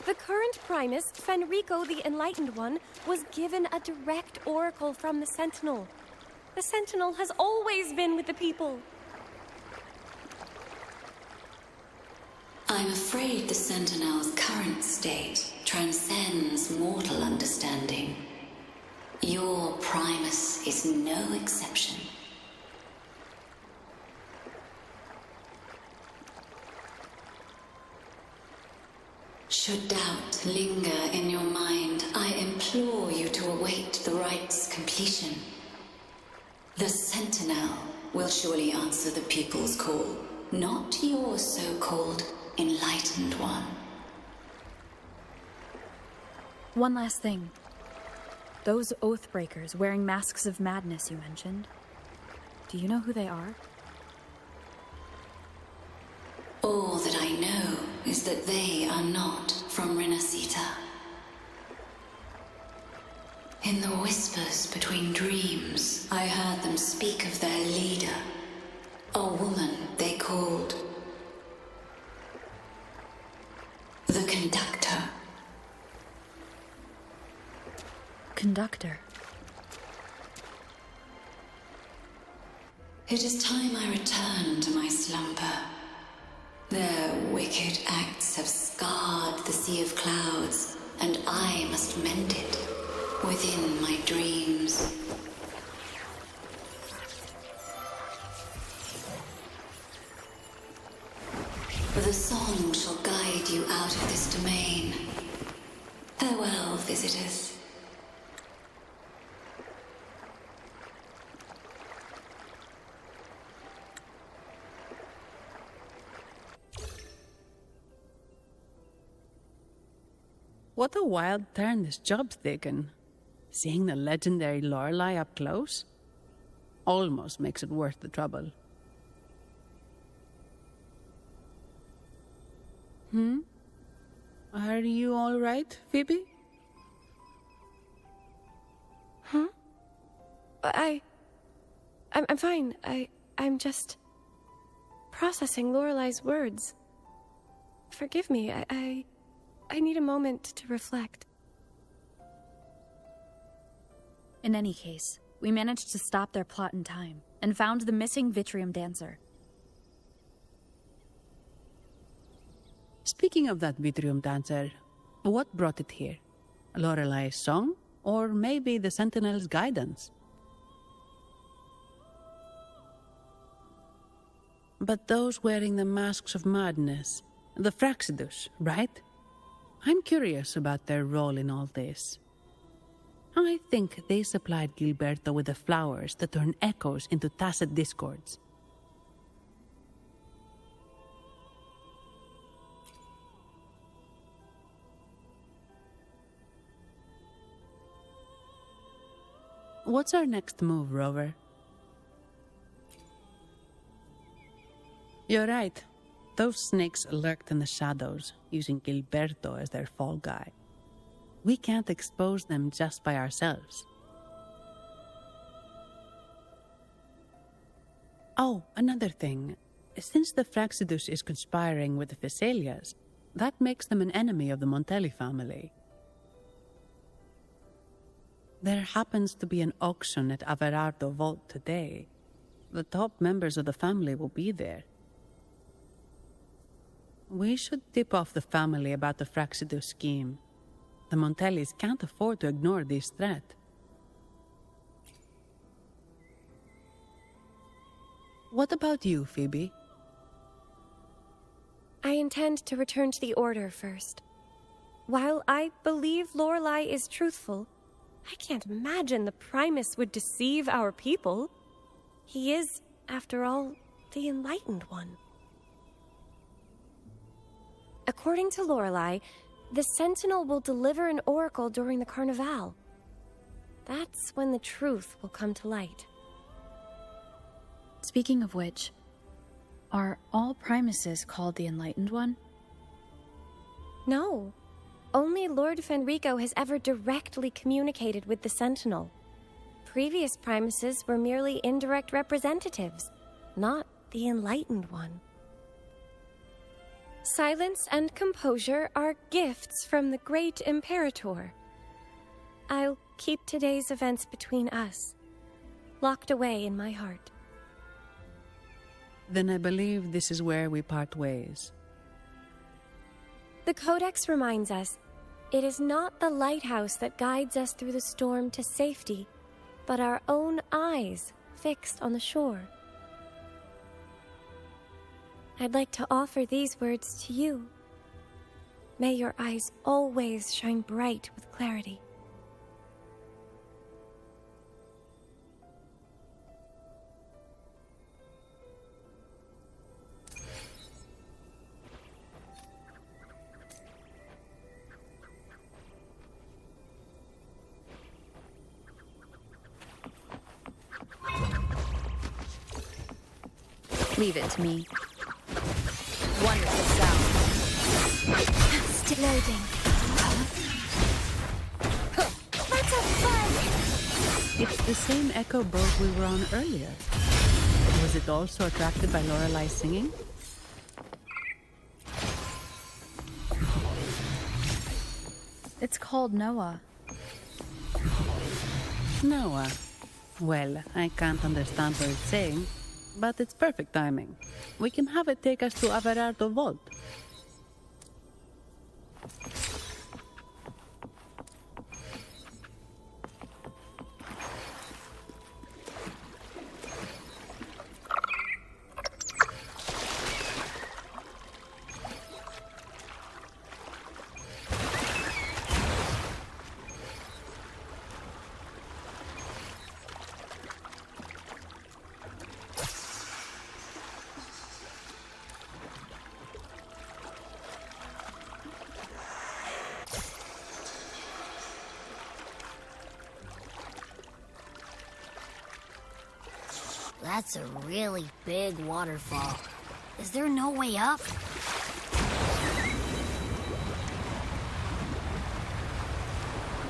Speaker 9: The current Primus, Fenrico the Enlightened One, was given a direct oracle from the Sentinel. The Sentinel has always been with the people.
Speaker 17: I'm afraid the Sentinel's current state transcends mortal understanding. Your Primus is no exception. Should doubt linger in your mind, I implore you to await the rite's completion. The Sentinel will surely answer the people's call, not your so-called Enlightened One.
Speaker 8: One last thing. Those Oathbreakers wearing masks of madness you mentioned. Do you know who they are?
Speaker 17: All that I know is that they are not from Renacita. In the whispers between dreams, I heard them speak of their leader, a woman they called the Conductor.
Speaker 8: Conductor.
Speaker 17: It is time I return to my slumber. Their wicked acts have scarred the sea of clouds, and I must mend it within my dreams. The song shall guide you out of this domain. Farewell, visitors.
Speaker 4: What a wild turn this job's taken. Seeing the legendary Lorelei up close almost makes it worth the trouble. Are you all right, Phoebe?
Speaker 9: Huh? I'm fine. I'm just processing Lorelei's words. Forgive me. I need a moment to reflect.
Speaker 8: In any case, we managed to stop their plot in time and found the missing Vitrium dancer.
Speaker 4: Speaking of that Vitrium dancer, what brought it here? Lorelei's song? Or maybe the Sentinel's guidance? But those wearing the masks of madness, the Fraxidus, right? I'm curious about their role in all this. I think they supplied Gilberto with the flowers that turn echoes into tacit discords. What's our next move, Rover? You're right. Those snakes lurked in the shadows, using Gilberto as their fall guy. We can't expose them just by ourselves. Oh, another thing. Since the Fraxidus is conspiring with the Phassalias, that makes them an enemy of the Montelli family. There happens to be an auction at Averardo Vault today. The top members of the family will be there. We should tip off the family about the Fraxidus scheme. The Montellis can't afford to ignore this threat. What about you, Phoebe?
Speaker 9: I intend to return to the Order first. While I believe Lorelei is truthful, I can't imagine the Primus would deceive our people. He is, after all, the Enlightened One. According to Lorelei, the Sentinel will deliver an oracle during the Carnival. That's when the truth will come to light.
Speaker 8: Speaking of which, are all Primuses called the Enlightened One?
Speaker 9: No. Only Lord Fenrico has ever directly communicated with the Sentinel. Previous Primuses were merely indirect representatives, not the Enlightened One. Silence and composure are gifts from the great Imperator. I'll keep today's events between us, locked away in my heart.
Speaker 4: Then I believe this is where we part ways.
Speaker 9: The Codex reminds us, it is not the lighthouse that guides us through the storm to safety, but our own eyes fixed on the shore. I'd like to offer these words to you. May your eyes always shine bright with clarity.
Speaker 8: Leave it to me. One
Speaker 9: layers of sound.
Speaker 16: Still loading. Let's have fun!
Speaker 4: It's the same echo boat we were on earlier. Was it also attracted by Lorelai's singing?
Speaker 8: It's called Noah.
Speaker 4: Noah. Well, I can't understand what it's saying, but it's perfect timing. We can have it take us to Averardo Vault.
Speaker 6: That's a really big waterfall. Is there no way up?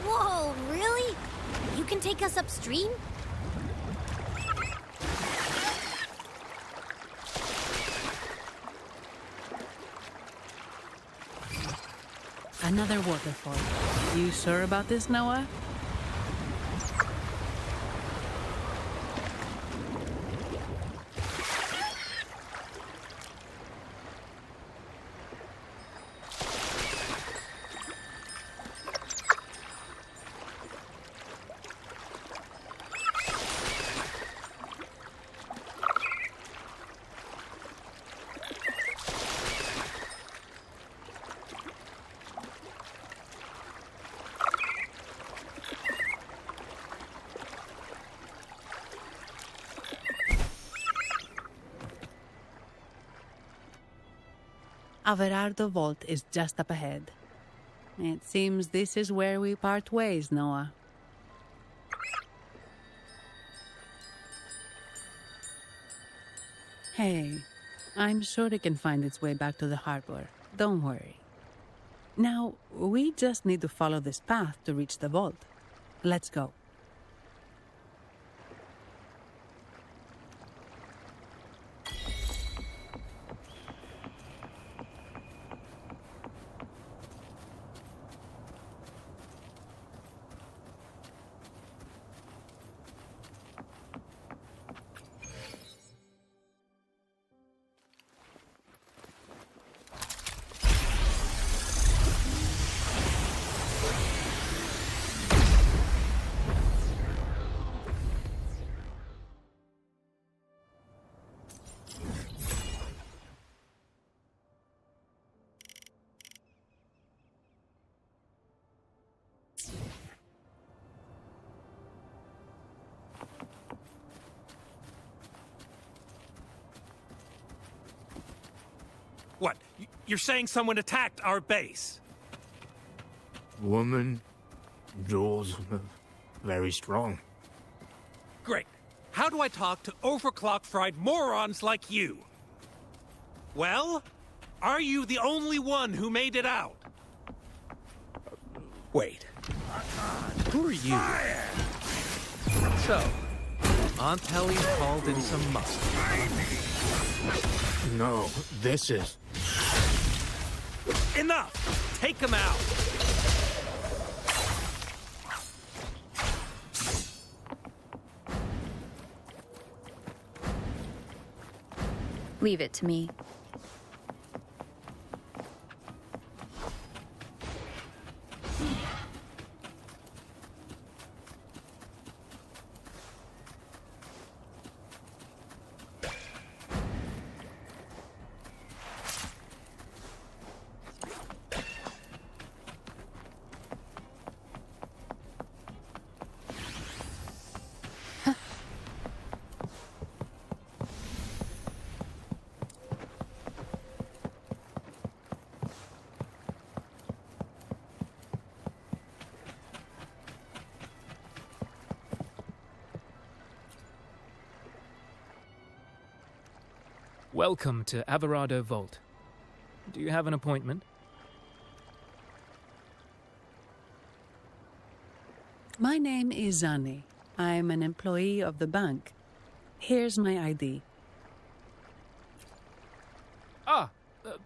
Speaker 6: Whoa, really? You can take us upstream?
Speaker 4: Another waterfall. You sure about this, Noah? Averardo Vault is just up ahead. It seems this is where we part ways, Noah. Hey, I'm sure it can find its way back to the harbor. Don't worry. Now, we just need to follow this path to reach the vault. Let's go.
Speaker 18: What? You're saying someone attacked our base?
Speaker 19: Woman, Jules, very strong.
Speaker 18: Great. How do I talk to overclock-fried morons like you? Well, are you the only one who made it out?
Speaker 12: Wait. Who are you? So, Aunt Helly called in some muscle.
Speaker 19: No, this is...
Speaker 18: Enough! Take him out!
Speaker 8: Leave it to me.
Speaker 20: Welcome to Averardo Vault. Do you have an appointment?
Speaker 4: My name is Zani. I'm an employee of the bank. Here's my ID.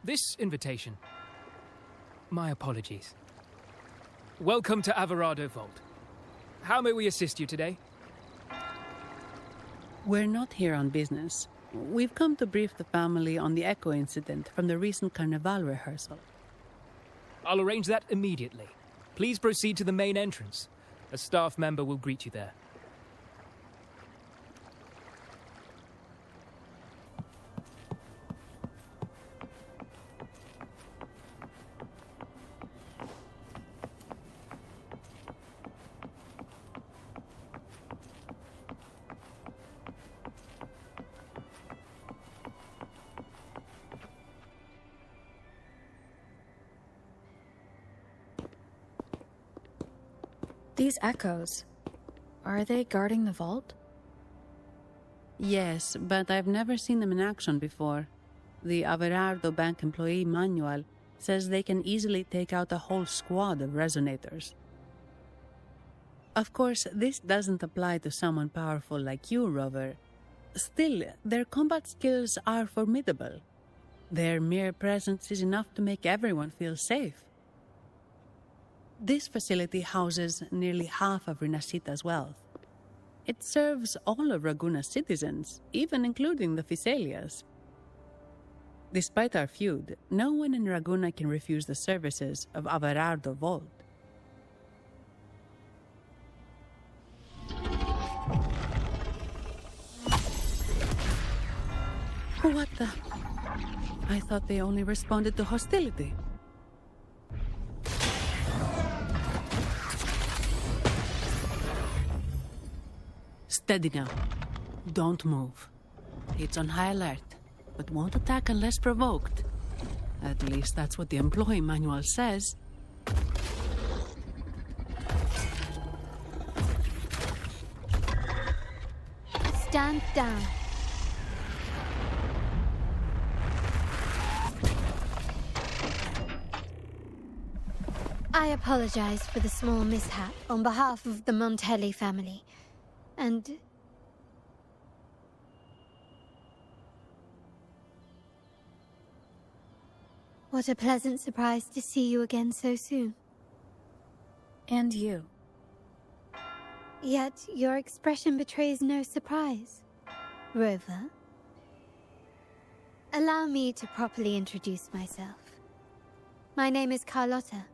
Speaker 20: This invitation. My apologies. Welcome to Alvarado Vault. How may we assist you today?
Speaker 4: We're not here on business. We've come to brief the family on the Echo incident from the recent Carnival rehearsal.
Speaker 20: I'll arrange that immediately. Please proceed to the main entrance. A staff member will greet you there.
Speaker 8: These echoes, are they guarding the vault?
Speaker 4: Yes, but I've never seen them in action before. The Averardo Bank employee manual says they can easily take out a whole squad of resonators. Of course, this doesn't apply to someone powerful like you, Rover. Still, their combat skills are formidable. Their mere presence is enough to make everyone feel safe. This facility houses nearly half of Rinascita's wealth. It serves all of Raguna's citizens, even including the Physaelias. Despite our feud, no one in Raguna can refuse the services of Averardo Vault. What the? I thought they only responded to hostility. Steady now. Don't move. It's on high alert, but won't attack unless provoked. At least that's what the employee manual says.
Speaker 1: Stand down. I apologize for the small mishap on behalf of the Montelli family. And what a pleasant surprise to see you again so soon.
Speaker 8: And you.
Speaker 1: Yet your expression betrays no surprise. Rover, allow me to properly introduce myself. My name is Carlotta.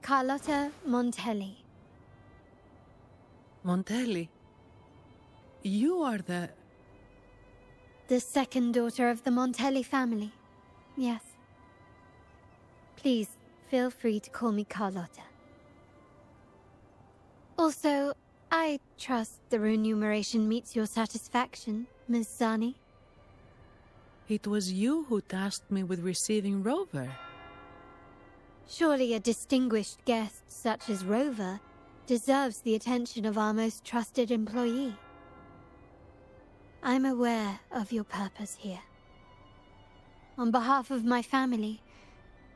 Speaker 1: Carlotta Montelli.
Speaker 4: Montelli? You are the
Speaker 1: second daughter of the Montelli family. Yes. Please, feel free to call me Carlotta. Also, I trust the remuneration meets your satisfaction, Ms. Zani.
Speaker 4: It was you who tasked me with receiving Rover.
Speaker 1: Surely a distinguished guest such as Rover deserves the attention of our most trusted employee. I'm aware of your purpose here. On behalf of my family,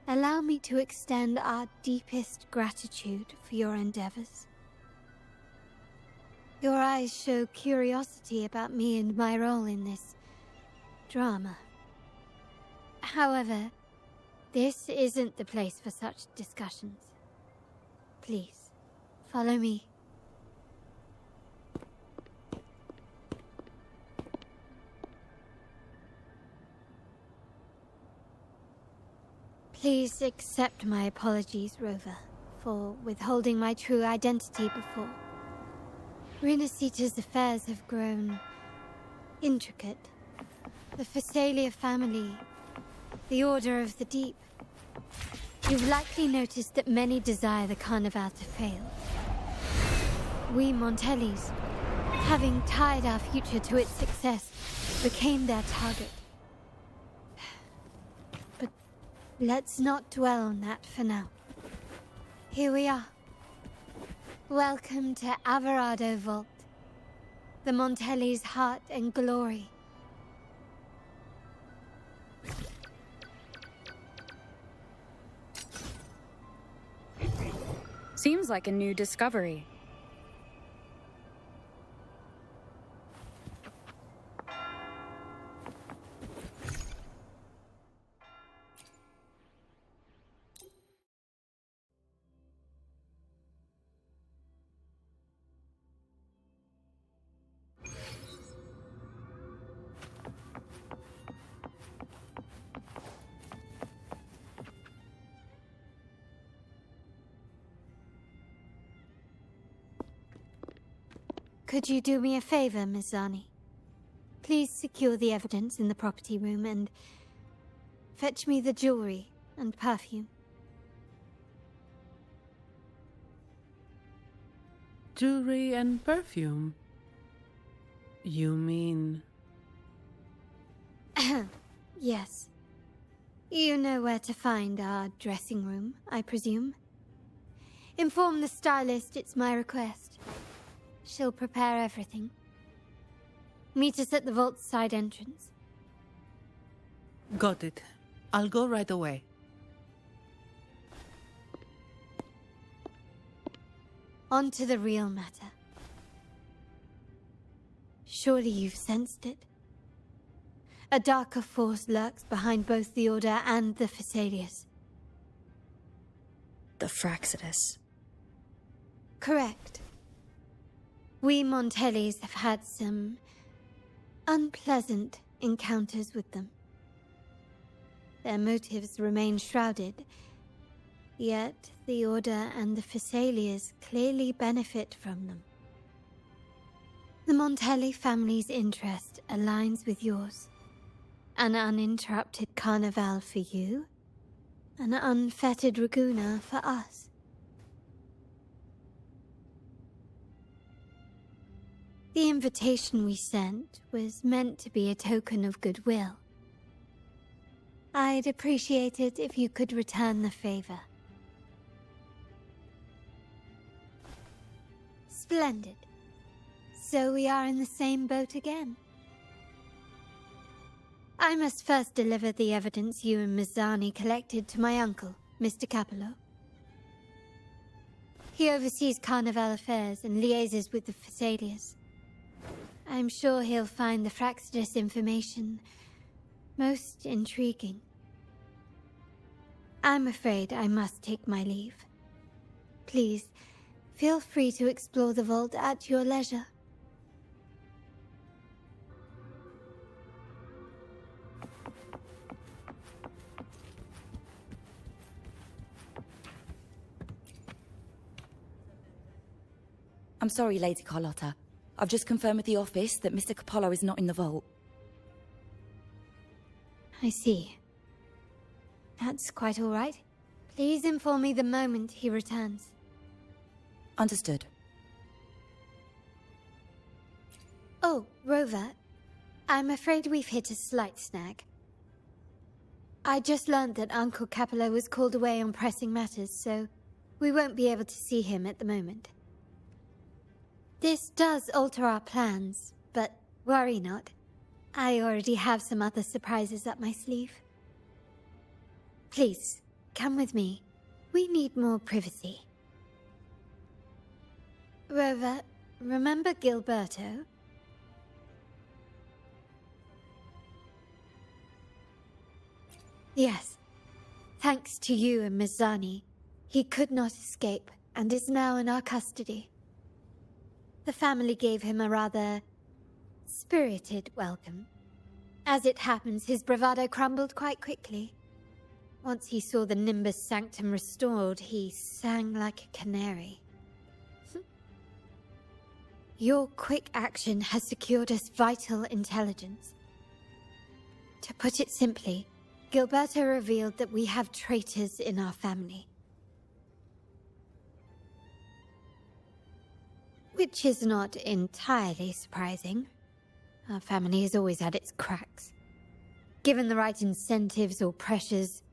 Speaker 1: allow me to extend our deepest gratitude for your endeavors. Your eyes show curiosity about me and my role in this drama. However, this isn't the place for such discussions. Please, follow me. Please accept my apologies, Rover, for withholding my true identity before. Rinascita's affairs have grown intricate. The Physaelia family, the Order of the Deep. You've likely noticed that many desire the Carnival to fail. We Montellis, having tied our future to its success, became their target. But let's not dwell on that for now. Here we are. Welcome to Alvarado Vault, the Montelli's heart and glory.
Speaker 8: Seems like a new discovery.
Speaker 1: Could you do me a favor, Miss Zani? Please secure the evidence in the property room and fetch me the jewelry and perfume.
Speaker 4: Jewelry and perfume? You mean...
Speaker 1: Yes. You know where to find our dressing room, I presume. Inform the stylist it's my request. She'll prepare everything. Meet us at the vault's side entrance.
Speaker 4: Got it. I'll go right away.
Speaker 1: On to the real matter. Surely you've sensed it. A darker force lurks behind both the Order and the Phasaelius.
Speaker 8: The Fraxidus.
Speaker 1: Correct. We Montellis have had some unpleasant encounters with them. Their motives remain shrouded, yet the Order and the Phasaelius clearly benefit from them. The Montelli family's interest aligns with yours. An uninterrupted carnival for you, an unfettered Raguna for us. The invitation we sent was meant to be a token of goodwill. I'd appreciate it if you could return the favor. Splendid. So we are in the same boat again. I must first deliver the evidence you and Miss Zani collected to my uncle, Mr. Capello. He oversees Carnival affairs and liaises with the Phasaelius. I'm sure he'll find the Fraxidus information most intriguing. I'm afraid I must take my leave. Please, feel free to explore the vault at your leisure.
Speaker 21: I'm sorry, Lady Carlotta. I've just confirmed with the office that Mr. Capello is not in the vault.
Speaker 1: I see. That's quite all right. Please inform me the moment he returns.
Speaker 21: Understood.
Speaker 1: Oh, Rover, I'm afraid we've hit a slight snag. I just learned that Uncle Capello was called away on pressing matters, so we won't be able to see him at the moment. This does alter our plans, but worry not. I already have some other surprises up my sleeve. Please, come with me. We need more privacy. Rover, remember Gilberto? Yes. Thanks to you and Miss Zani, he could not escape and is now in our custody. The family gave him a rather spirited welcome. As it happens, his bravado crumbled quite quickly. Once he saw the Nimbus Sanctum restored, he sang like a canary. Your quick action has secured us vital intelligence. To put it simply, Gilberto revealed that we have traitors in our family. Which is not entirely surprising. Our family has always had its cracks. Given the right incentives or pressures,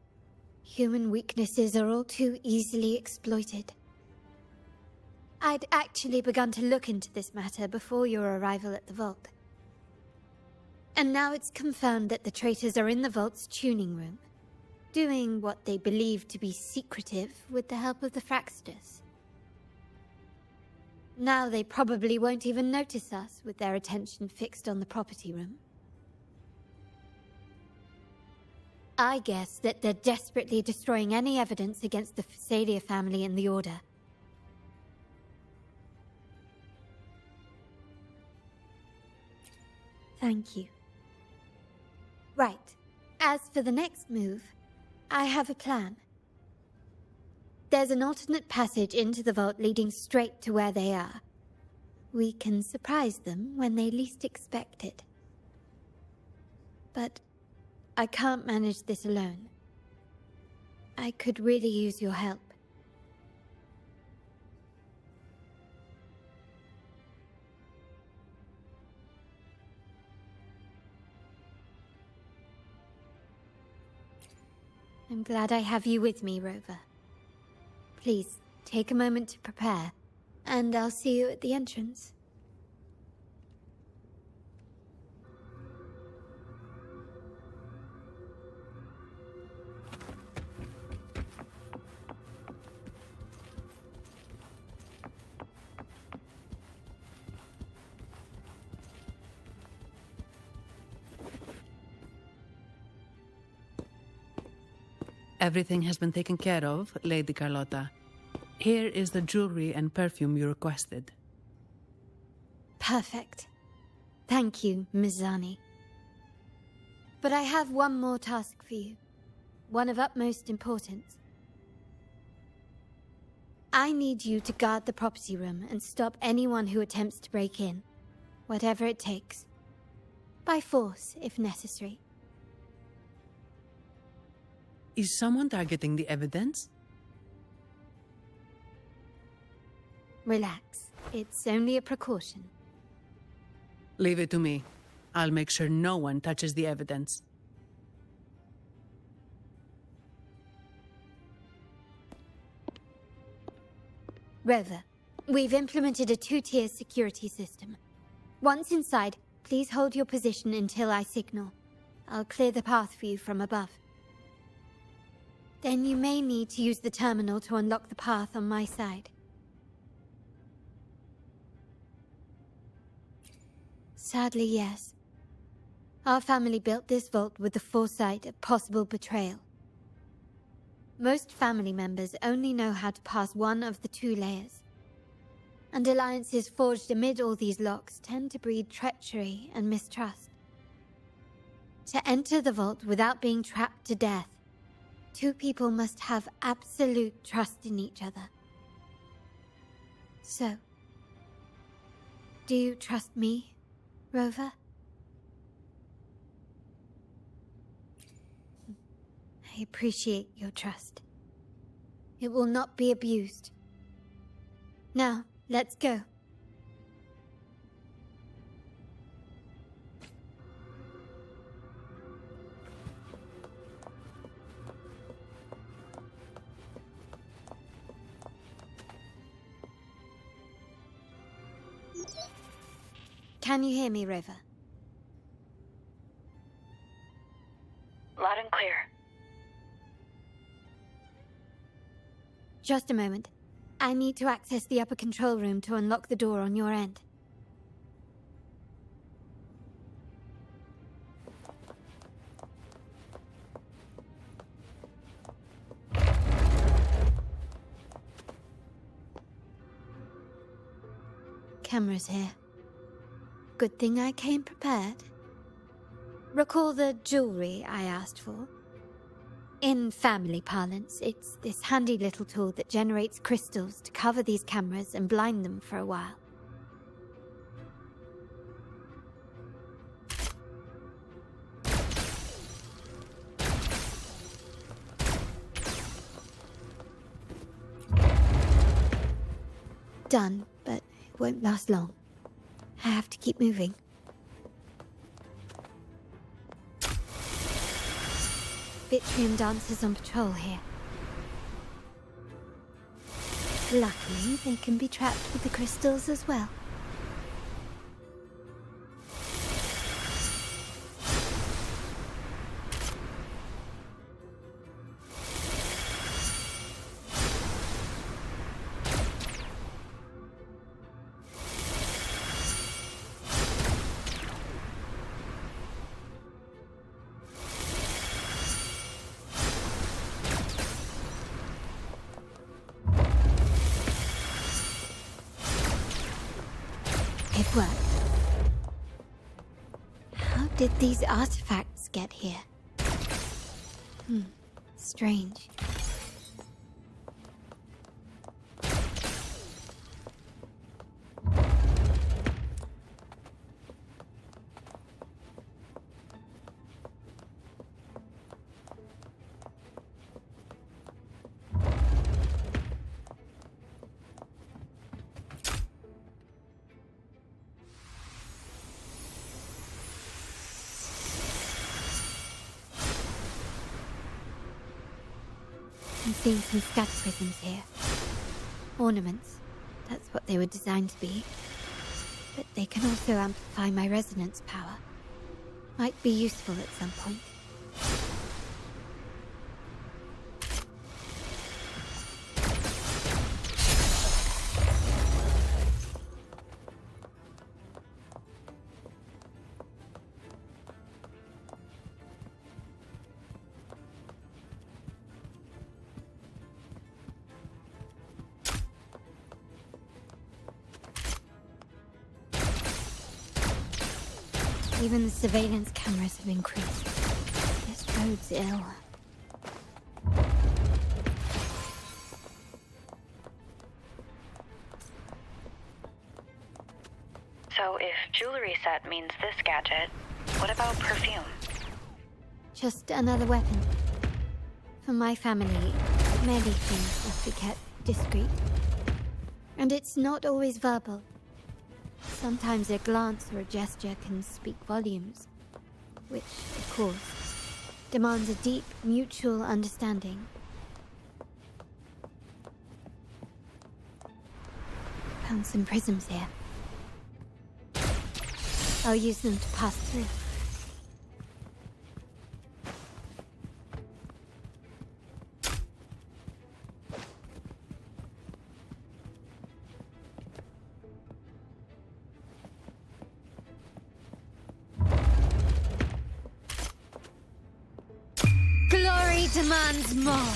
Speaker 1: human weaknesses are all too easily exploited. I'd actually begun to look into this matter before your arrival at the vault. And now it's confirmed that the traitors are in the vault's tuning room, doing what they believe to be secretive with the help of the Fraxidus. Now they probably won't even notice us with their attention fixed on the property room. I guess that they're desperately destroying any evidence against the Phasalia family and the Order. Thank you. Right. As for the next move, I have a plan. There's an alternate passage into the vault leading straight to where they are. We can surprise them when they least expect it. But I can't manage this alone. I could really use your help. I'm glad I have you with me, Rover. Please, take a moment to prepare, and I'll see you at the entrance.
Speaker 4: Everything has been taken care of, Lady Carlotta. Here is the jewelry and perfume you requested.
Speaker 1: Perfect. Thank you, Ms. Zani. But I have one more task for you. One of utmost importance. I need you to guard the property room and stop anyone who attempts to break in. Whatever it takes. By force, if necessary.
Speaker 4: Is someone targeting the evidence?
Speaker 1: Relax. It's only a precaution.
Speaker 4: Leave it to me. I'll make sure no one touches the evidence.
Speaker 1: Rover, we've implemented a 2-tier security system. Once inside, please hold your position until I signal. I'll clear the path for you from above. Then you may need to use the terminal to unlock the path on my side. Sadly, yes. Our family built this vault with the foresight of possible betrayal. Most family members only know how to pass one of the 2 layers. And alliances forged amid all these locks tend to breed treachery and mistrust. To enter the vault without being trapped to death, 2 people must have absolute trust in each other. So, do you trust me, Rover? I appreciate your trust. It will not be abused. Now, let's go. Can you hear me, Rover?
Speaker 2: Loud and clear.
Speaker 1: Just a moment. I need to access the upper control room to unlock the door on your end. Cameras here. Good thing I came prepared. Recall the jewelry I asked for? In family parlance, it's this handy little tool that generates crystals to cover these cameras and blind them for a while. Done, but it won't last long. I have to keep moving. Vitrium dancers on patrol here. Luckily, they can be trapped with the crystals as well. did these artifacts get here? Strange. I'm seeing some scatter prisms here. Ornaments. That's what they were designed to be. But they can also amplify my resonance power. Might be useful at some point. Even the surveillance cameras have increased. This bodes ill.
Speaker 2: So if jewelry set means this gadget, what about perfume?
Speaker 1: Just another weapon. For my family, many things must be kept discreet. And it's not always verbal. Sometimes a glance or a gesture can speak volumes, which, of course, demands a deep mutual understanding. Found some prisms here. I'll use them to pass through. Demands more.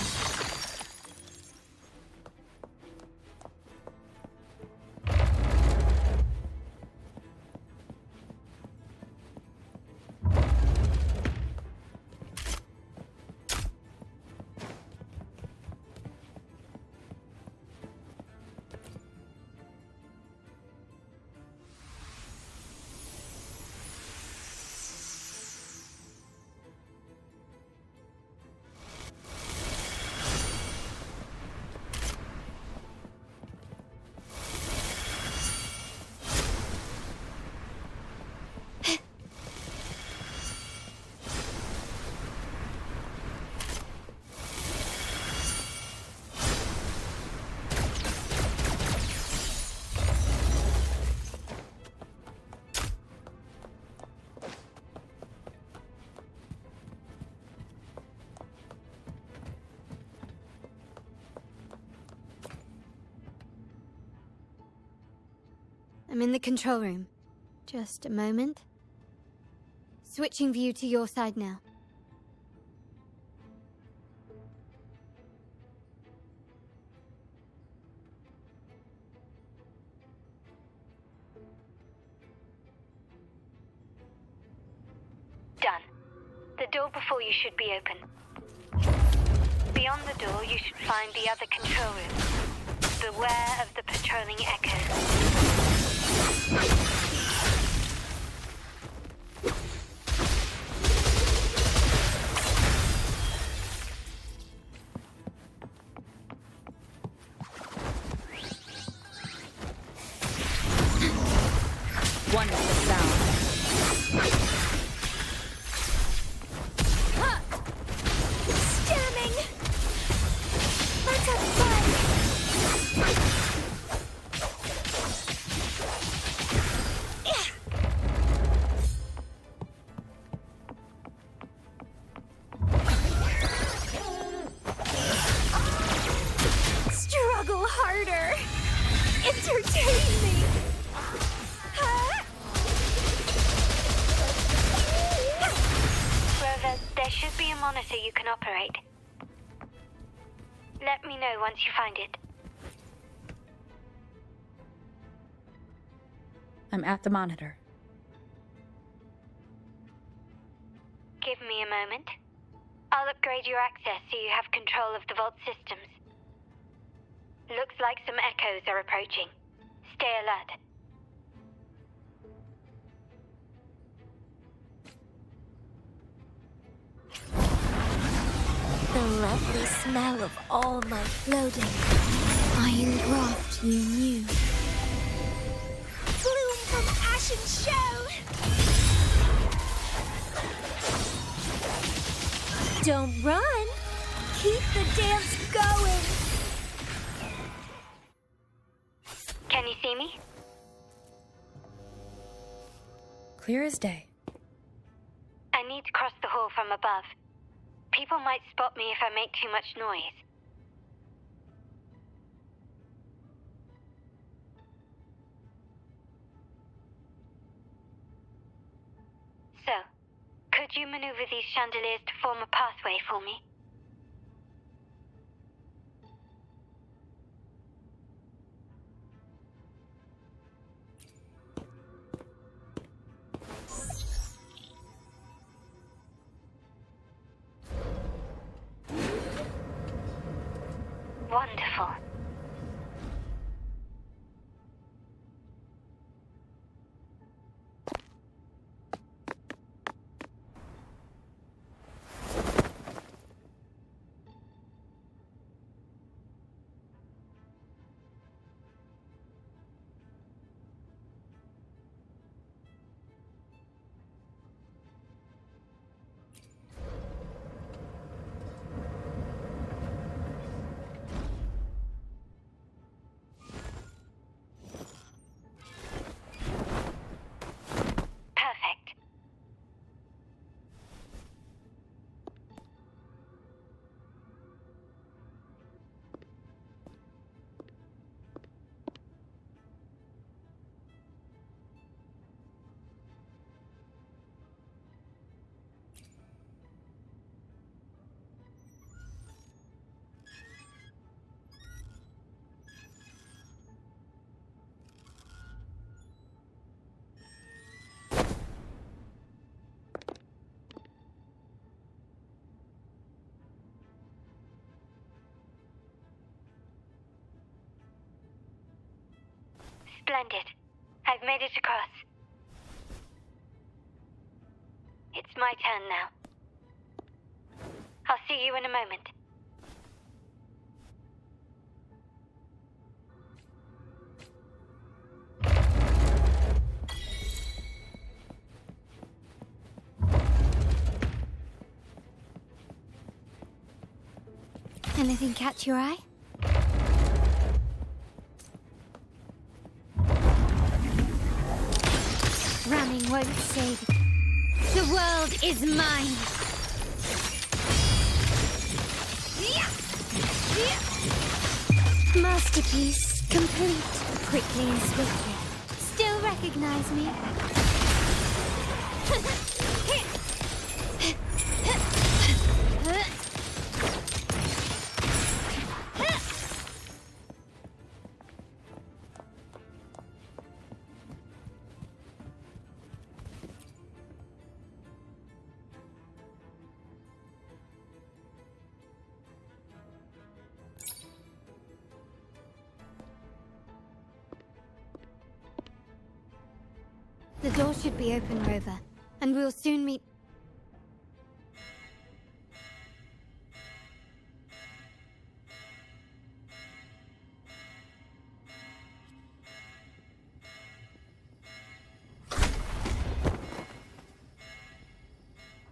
Speaker 1: I'm in the control room. Just a moment. Switching view to your side now.
Speaker 2: Done. The door before you should be open. Beyond the door, you should find the other control room. Beware of the patrolling echoes.
Speaker 21: One is the sound.
Speaker 16: Stamming! Let's have fun! Struggle harder! Entertain me!
Speaker 2: There should be a monitor you can operate. Let me know once you find it.
Speaker 8: I'm at the monitor.
Speaker 2: Give me a moment. I'll upgrade your access so you have control of the vault systems. Looks like some echoes are approaching. Stay alert.
Speaker 16: The lovely smell of all my floating iron graft you knew. Bloom from ash and show! Don't run! Keep the dance going!
Speaker 2: Can you see me?
Speaker 8: Clear as day.
Speaker 2: I need to cross the hall from above. People might spot me if I make too much noise. So, could you maneuver these chandeliers to form a pathway for me? Wonderful. Splendid. I've made it across. It's my turn now. I'll see you in a moment.
Speaker 1: Anything catch your eye? Running won't save it. The world is mine! Masterpiece complete. Quickly and swiftly. Still recognize me? The door should be open, Rover, and we'll soon meet...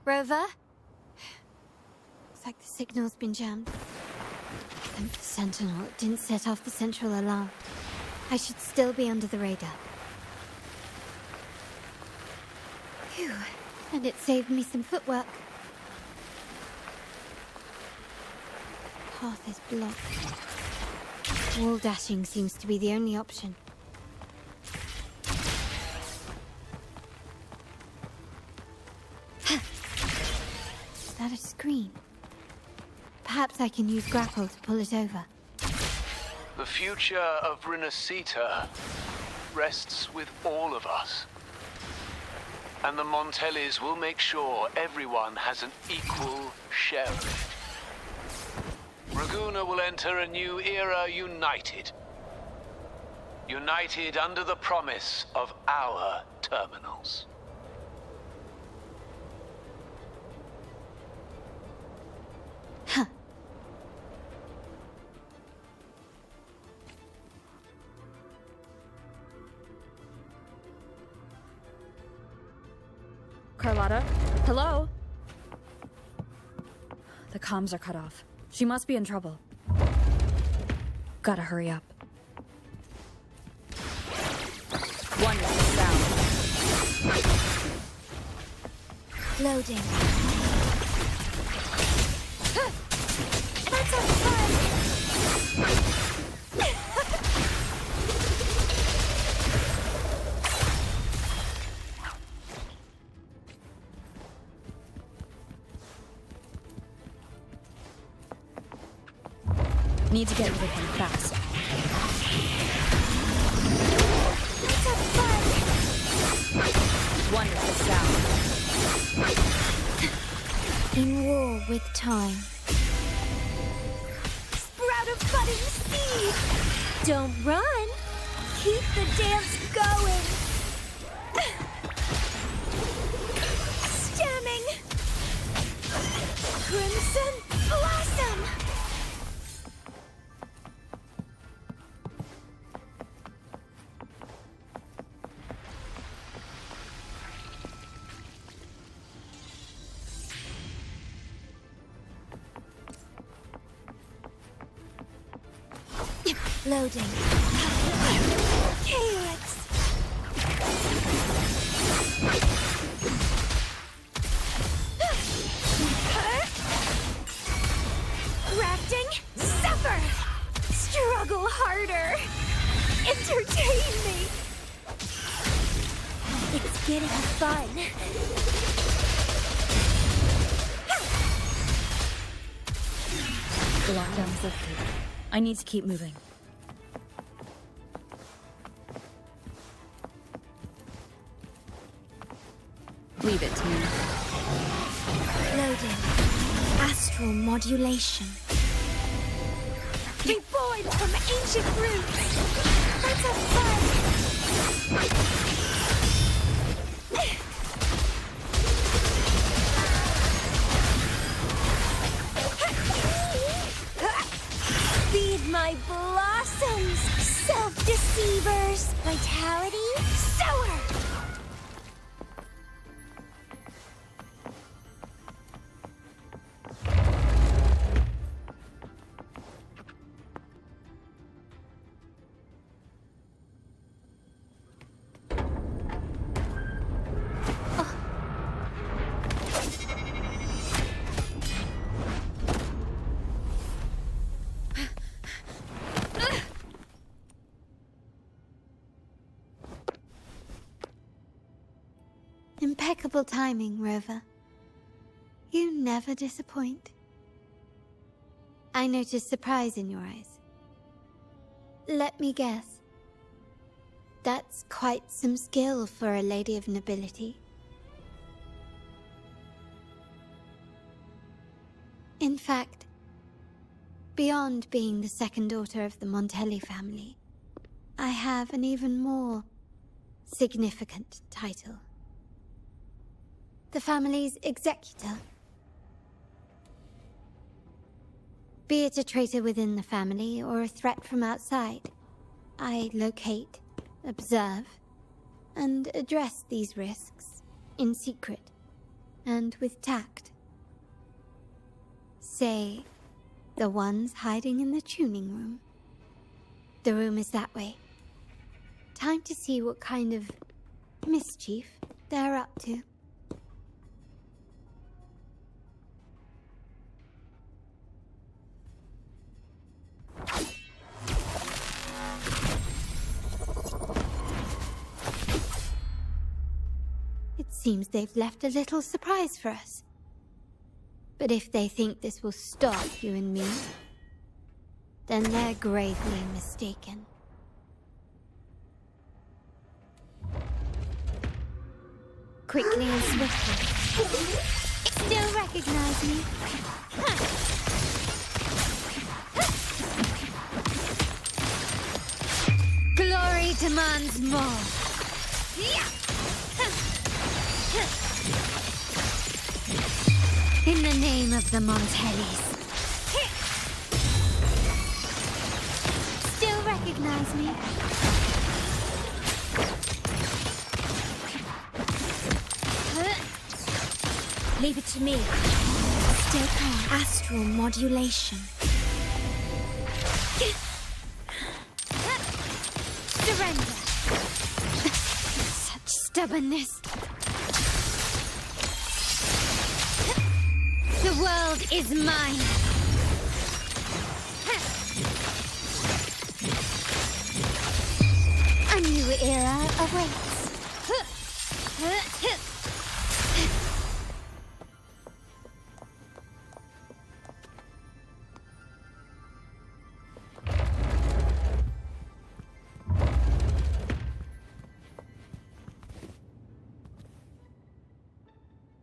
Speaker 1: Rover? Looks like the signal's been jammed. Thank the Sentinel, it didn't set off the central alarm. I should still be under the radar. Phew, and it saved me some footwork. Path is blocked. Wall dashing seems to be the only option. Is that a screen? Perhaps I can use grapple to pull it over.
Speaker 3: The future of Renacita rests with all of us. and the Montellis will make sure everyone has an equal share of it. Raguna will enter a new era united. United under the promise of our terminals.
Speaker 1: Huh.
Speaker 8: Carlotta? Hello? The comms are cut off. She must be in trouble. Gotta hurry up. Wonderful sound.
Speaker 5: Loading. That's a fun!
Speaker 8: Need to get rid of him fast.
Speaker 5: That's a fun!
Speaker 8: Wonderful sound.
Speaker 1: In war with time.
Speaker 5: Sprout a budding seed! Don't run! Keep the dance going! Stemming! Crimson blossom! Loading. Calyx. Grafting. Suffer. Struggle harder. Entertain me. It's getting fun.
Speaker 8: The lockdown's lifted. I need to keep moving. Leave it to me.
Speaker 5: Loading. Astral modulation. Reborn from ancient roots. That's a fun. Feed my blossoms, self-deceivers. Vitality, sour.
Speaker 1: Impeccable timing, Rover. You never disappoint. I notice surprise in your eyes. Let me guess. That's quite some skill for a lady of nobility. In fact, beyond being the second daughter of the Montelli family, I have an even more significant title. The family's executor. Be it a traitor within the family or a threat from outside, I locate, observe, and address these risks in secret and with tact. Say, the ones hiding in the tuning room. The room is that way. Time to see what kind of mischief they're up to. It seems they've left a little surprise for us. But if they think this will stop you and me, then they're gravely mistaken. quickly and swiftly. Still recognize me? Glory demands more. In the name of the Montellis. Still recognize me?
Speaker 16: Leave it to me. Still calm. Astral modulation.
Speaker 1: Surrender. Such stubbornness. The world is mine. A new era awaits.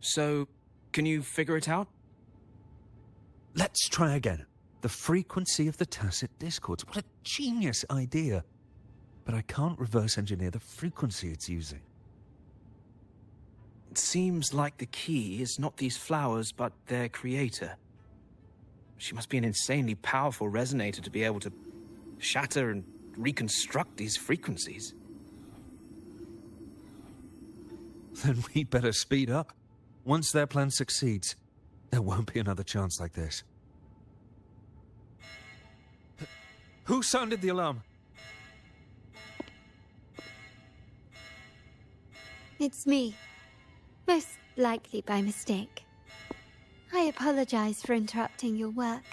Speaker 12: So, can you figure it out?
Speaker 7: Let's try again. The frequency of the tacit discords. What a genius idea. But I can't reverse engineer the frequency it's using.
Speaker 12: It seems like the key is not these flowers, but their creator. She must be an insanely powerful resonator to be able to shatter and reconstruct these frequencies.
Speaker 7: Then we better speed up. Once their plan succeeds, there won't be another chance like this. Who sounded the alarm?
Speaker 1: It's me. Most likely by mistake. I apologize for interrupting your work.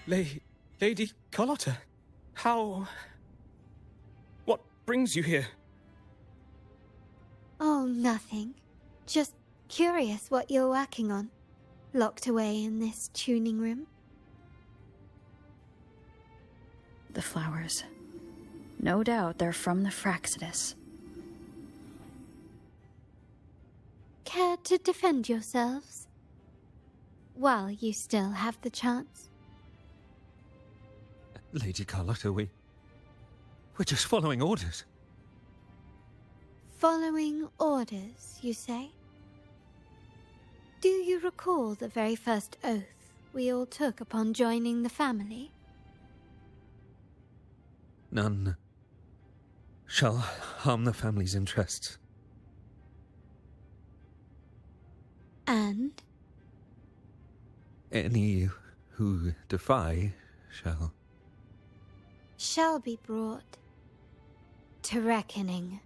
Speaker 14: Lady Carlotta, how... What brings you here?
Speaker 1: Oh, nothing. Just curious what you're working on. Locked away in this tuning room.
Speaker 8: The flowers. No doubt they're from the Fraxidus.
Speaker 1: Care to defend yourselves? While you still have the chance.
Speaker 7: Lady Carlotta, we're just following orders.
Speaker 1: Following orders, you say? Do you recall the very first oath we all took upon joining the family?
Speaker 7: None shall harm the family's interests.
Speaker 1: And?
Speaker 7: Any who defy
Speaker 1: shall be brought to reckoning.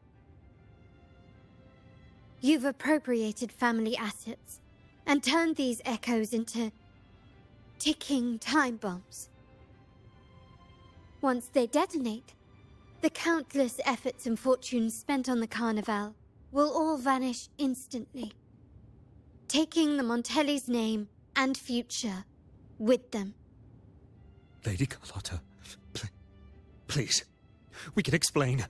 Speaker 1: You've appropriated family assets and turned these echoes into ticking time bombs. Once they detonate, the countless efforts and fortunes spent on the Carnival will all vanish instantly, taking the Montelli's name and future with them.
Speaker 7: Lady Carlotta, please, we can explain.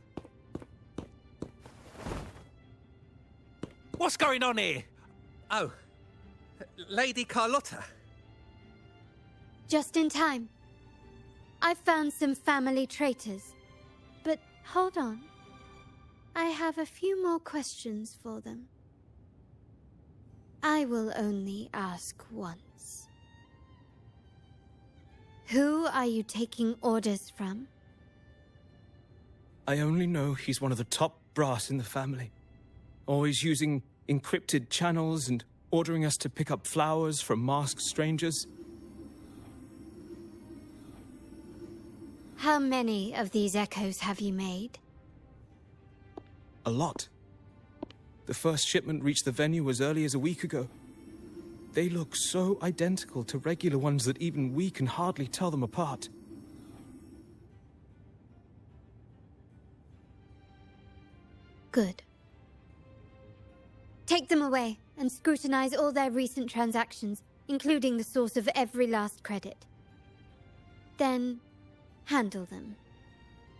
Speaker 18: What's going on here? Oh, Lady Carlotta.
Speaker 1: Just in time. I've found some family traitors. But hold on. I have a few more questions for them. I will only ask once. Who are you taking orders from?
Speaker 14: I only know he's one of the top brass in the family. Always using encrypted channels and ordering us to pick up flowers from masked strangers.
Speaker 1: How many of these echoes have you made?
Speaker 14: A lot. The first shipment reached the venue as early as a week ago. They look so identical to regular ones that even we can hardly tell them apart.
Speaker 1: Good. Take them away and scrutinize all their recent transactions, including the source of every last credit. Then, handle them,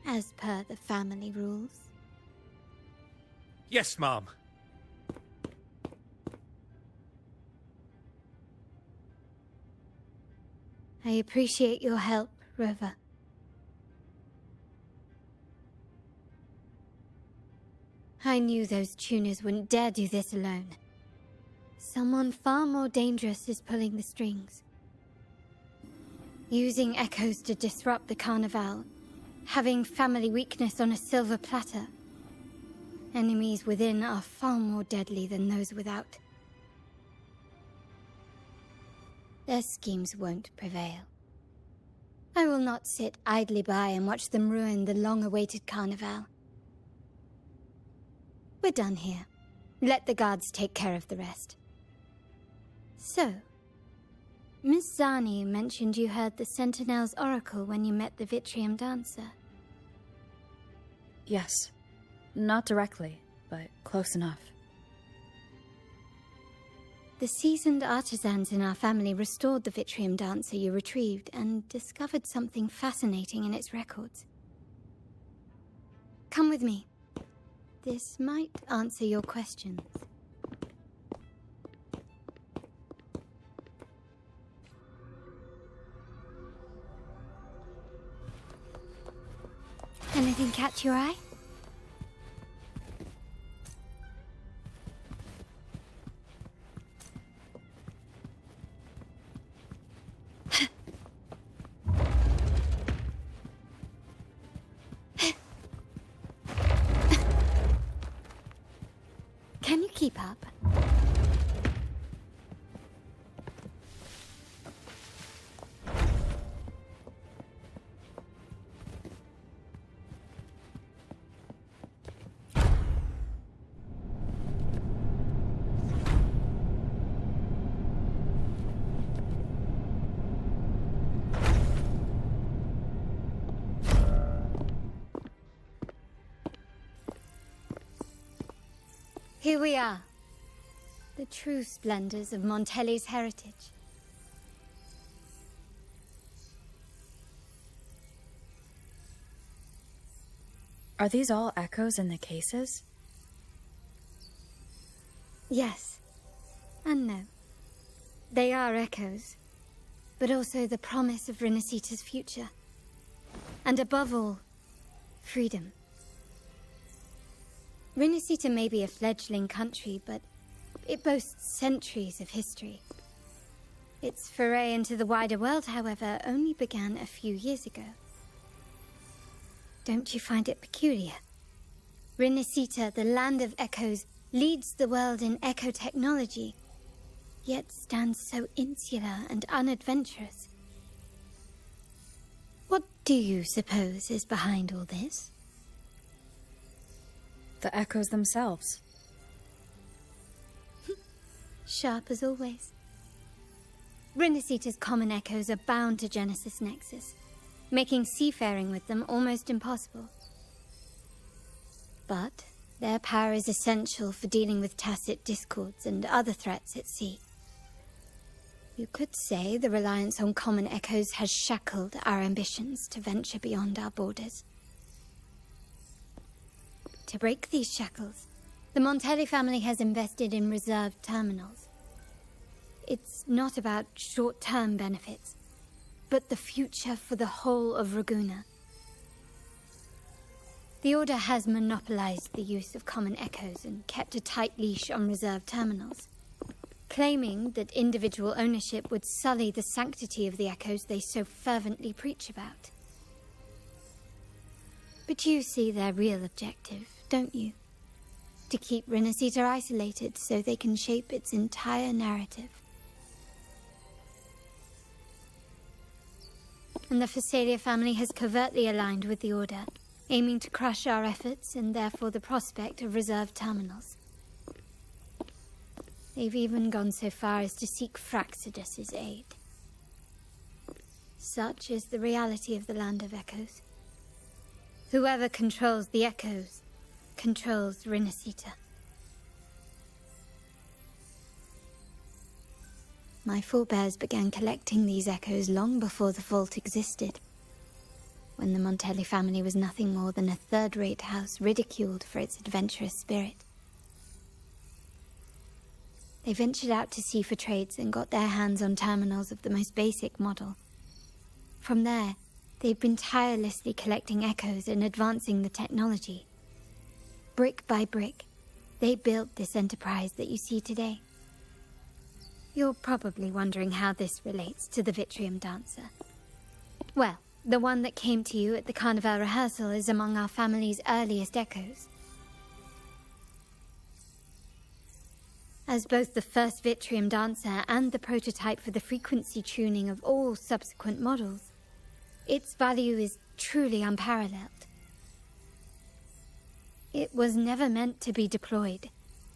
Speaker 1: as per the family rules.
Speaker 18: Yes, Mom.
Speaker 1: I appreciate your help, Rover. I knew those tuners wouldn't dare do this alone. Someone far more dangerous is pulling the strings. Using echoes to disrupt the Carnival. Having family weakness on a silver platter. Enemies within are far more deadly than those without. Their schemes won't prevail. I will not sit idly by and watch them ruin the long-awaited Carnival. We're done here. Let the guards take care of the rest. So, Miss Zani mentioned you heard the Sentinel's oracle when you met the Vitrium Dancer.
Speaker 8: Yes. Not directly, but close enough.
Speaker 1: The seasoned artisans in our family restored the Vitrium Dancer you retrieved and discovered something fascinating in its records. Come with me. This might answer your questions. Anything catch your eye? Can you keep up? Here we are. The true splendors of Montelli's heritage.
Speaker 8: Are these all echoes in the cases?
Speaker 1: Yes. And no. They are echoes, but also the promise of Renacita's future. And above all, freedom. Renacita may be a fledgling country, but it boasts centuries of history. Its foray into the wider world, however, only began a few years ago. Don't you find it peculiar? Renacita, the land of echoes, leads the world in echo technology, yet stands so insular and unadventurous. What do you suppose is behind all this?
Speaker 8: The echoes themselves.
Speaker 1: Sharp as always. Renacita's common echoes are bound to Genesis Nexus, making seafaring with them almost impossible. But their power is essential for dealing with tacit discords and other threats at sea. You could say the reliance on common echoes has shackled our ambitions to venture beyond our borders. To break these shackles, the Montelli family has invested in reserved terminals. It's not about short-term benefits, but the future for the whole of Ragusa. The Order has monopolized the use of common echoes and kept a tight leash on reserved terminals, claiming that individual ownership would sully the sanctity of the echoes they so fervently preach about. But you see their real objective, don't you? To keep Renacita isolated so they can shape its entire narrative. And the Phasalia family has covertly aligned with the Order, aiming to crush our efforts and therefore the prospect of reserved terminals. They've even gone so far as to seek Fraxidus's aid. Such is the reality of the Land of Echoes. Whoever controls the Echoes controls Renacita. My forebears began collecting these echoes long before the vault existed, when the Montelli family was nothing more than a third-rate house ridiculed for its adventurous spirit. they ventured out to sea for trades and got their hands on terminals of the most basic model. From there, they've been tirelessly collecting echoes and advancing the technology. Brick by brick, they built this enterprise that you see today. You're probably wondering how this relates to the Vitrium Dancer. Well, the one that came to you at the Carnival rehearsal is among our family's earliest echoes. As both the first Vitrium Dancer and the prototype for the frequency tuning of all subsequent models, its value is truly unparalleled. It was never meant to be deployed,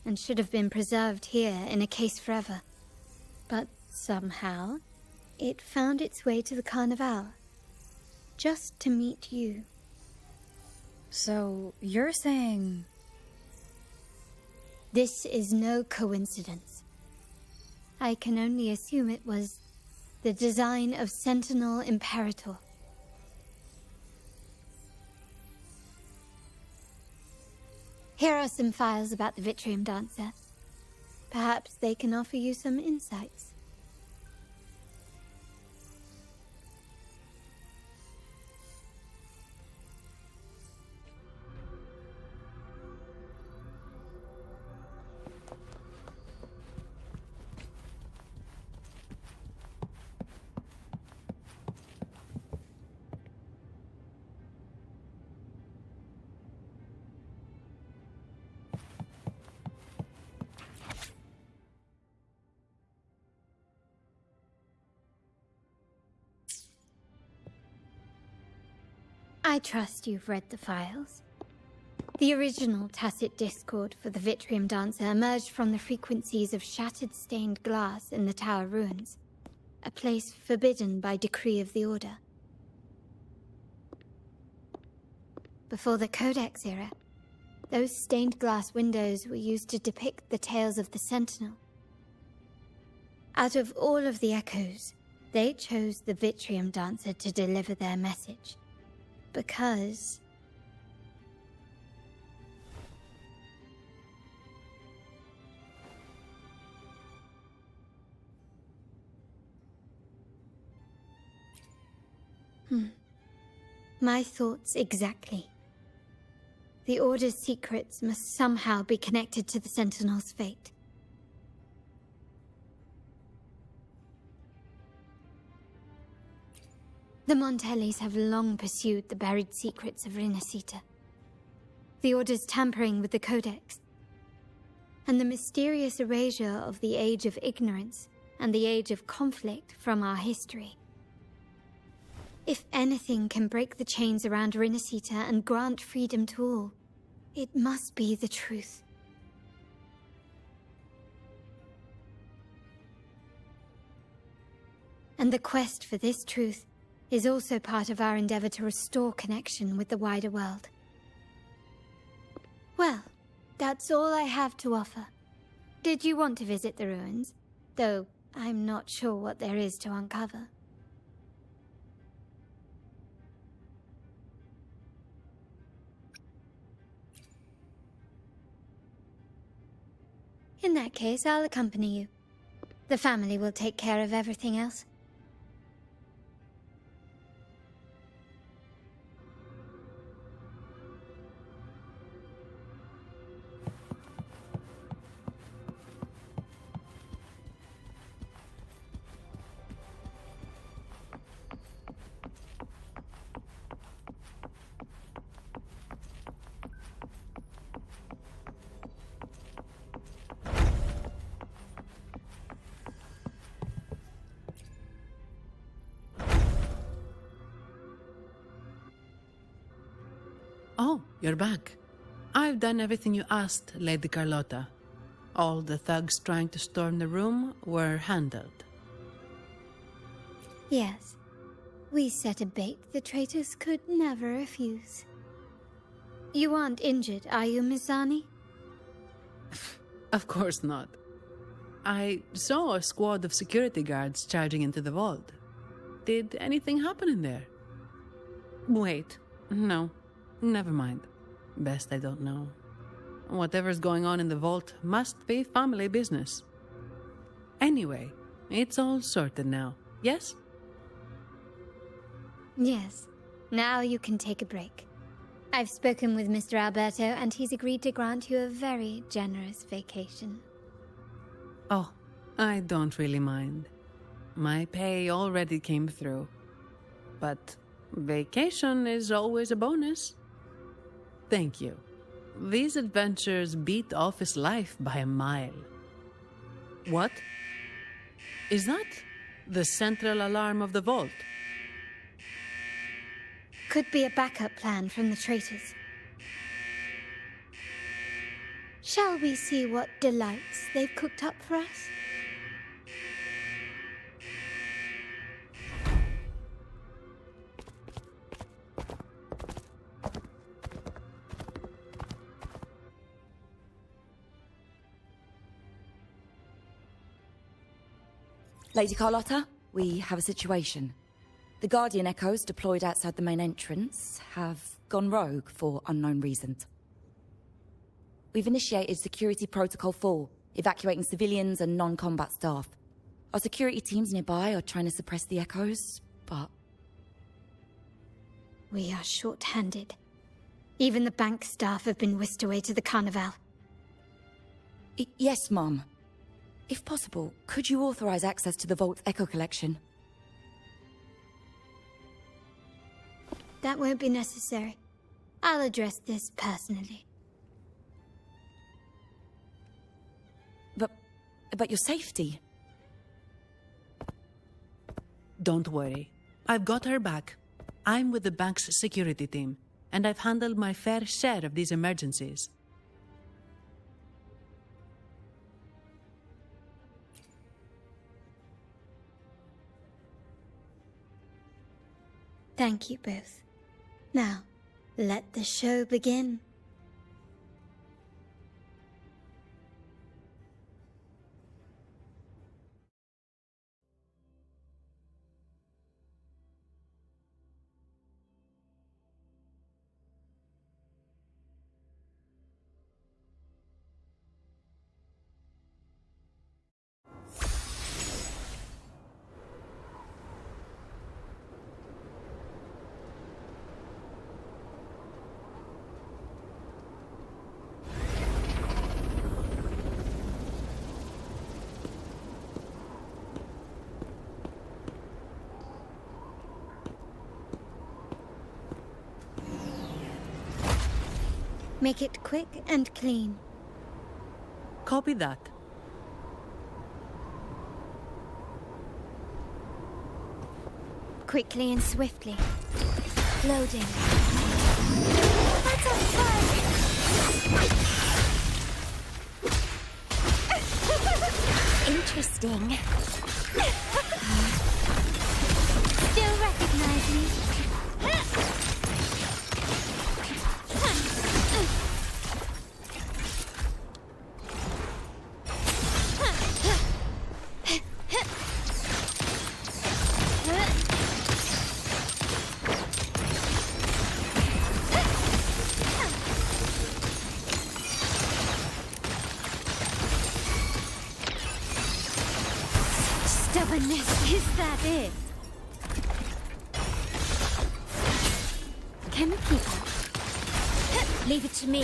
Speaker 1: and should have been preserved here in a case forever. But somehow, it found its way to the Carnival, just to meet you.
Speaker 8: So, you're saying...
Speaker 1: This is no coincidence. I can only assume it was the design of Sentinel Imperator. Here are some files about the Vitrium Dancer. Perhaps they can offer you some insights. I trust you've read the files. The original tacit discord for the Vitrium Dancer emerged from the frequencies of shattered stained glass in the tower ruins, a place forbidden by decree of the Order. Before the Codex era, those stained glass windows were used to depict the tales of the Sentinel. Out of all of the echoes, they chose the Vitrium Dancer to deliver their message. Because... My thoughts exactly. The Order's secrets must somehow be connected to the Sentinel's fate. The Montellis have long pursued the buried secrets of Rinascita. The Order's tampering with the Codex, and the mysterious erasure of the Age of Ignorance and the Age of Conflict from our history. If anything can break the chains around Rinascita and grant freedom to all, it must be the truth. And the quest for this truth is also part of our endeavor to restore connection with the wider world. Well, that's all I have to offer. Did you want to visit the ruins? Though I'm not sure what there is to uncover. In that case, I'll accompany you. The family will take care of everything else.
Speaker 4: Oh, you're back. I've done everything you asked, Lady Carlotta. All the thugs trying to storm the room were handled.
Speaker 1: Yes. We set a bait the traitors could never refuse. You aren't injured, are you, Mizani?
Speaker 4: Of course not. I saw a squad of security guards charging into the vault. Did anything happen in there? Wait, no. Never mind. Best I don't know. Whatever's going on in the vault must be family business. Anyway, it's all sorted now, yes?
Speaker 1: Yes. Now you can take a break. I've spoken with Mr. Alberto, and he's agreed to grant you a very generous vacation.
Speaker 4: Oh, I don't really mind. My pay already came through. But vacation is always a bonus. Thank you. These adventures beat office life by a mile. What? Is that the central alarm of the vault?
Speaker 1: Could be a backup plan from the traitors. Shall we see what delights they've cooked up for us?
Speaker 21: Lady Carlotta, we have a situation. The Guardian Echoes deployed outside the main entrance have gone rogue for unknown reasons. We've initiated Security Protocol 4, evacuating civilians and non-combat staff. Our security teams nearby are trying to suppress the Echoes, but...
Speaker 1: We are short-handed. Even the bank staff have been whisked away to the Carnival.
Speaker 21: Yes, Mum. If possible, could you authorize access to the Vault's Echo collection?
Speaker 1: That won't be necessary. I'll address this personally.
Speaker 21: But your safety?
Speaker 4: Don't worry. I've got her back. I'm with the bank's security team, and I've handled my fair share of these emergencies.
Speaker 1: Thank you both. Now, let the show begin. Make it quick and clean.
Speaker 4: Copy that.
Speaker 5: Quickly and swiftly. Loading. That's a fun! Interesting. Still recognize me?
Speaker 1: Stubbornness, is that it? Can we keep her?
Speaker 5: Leave it to me.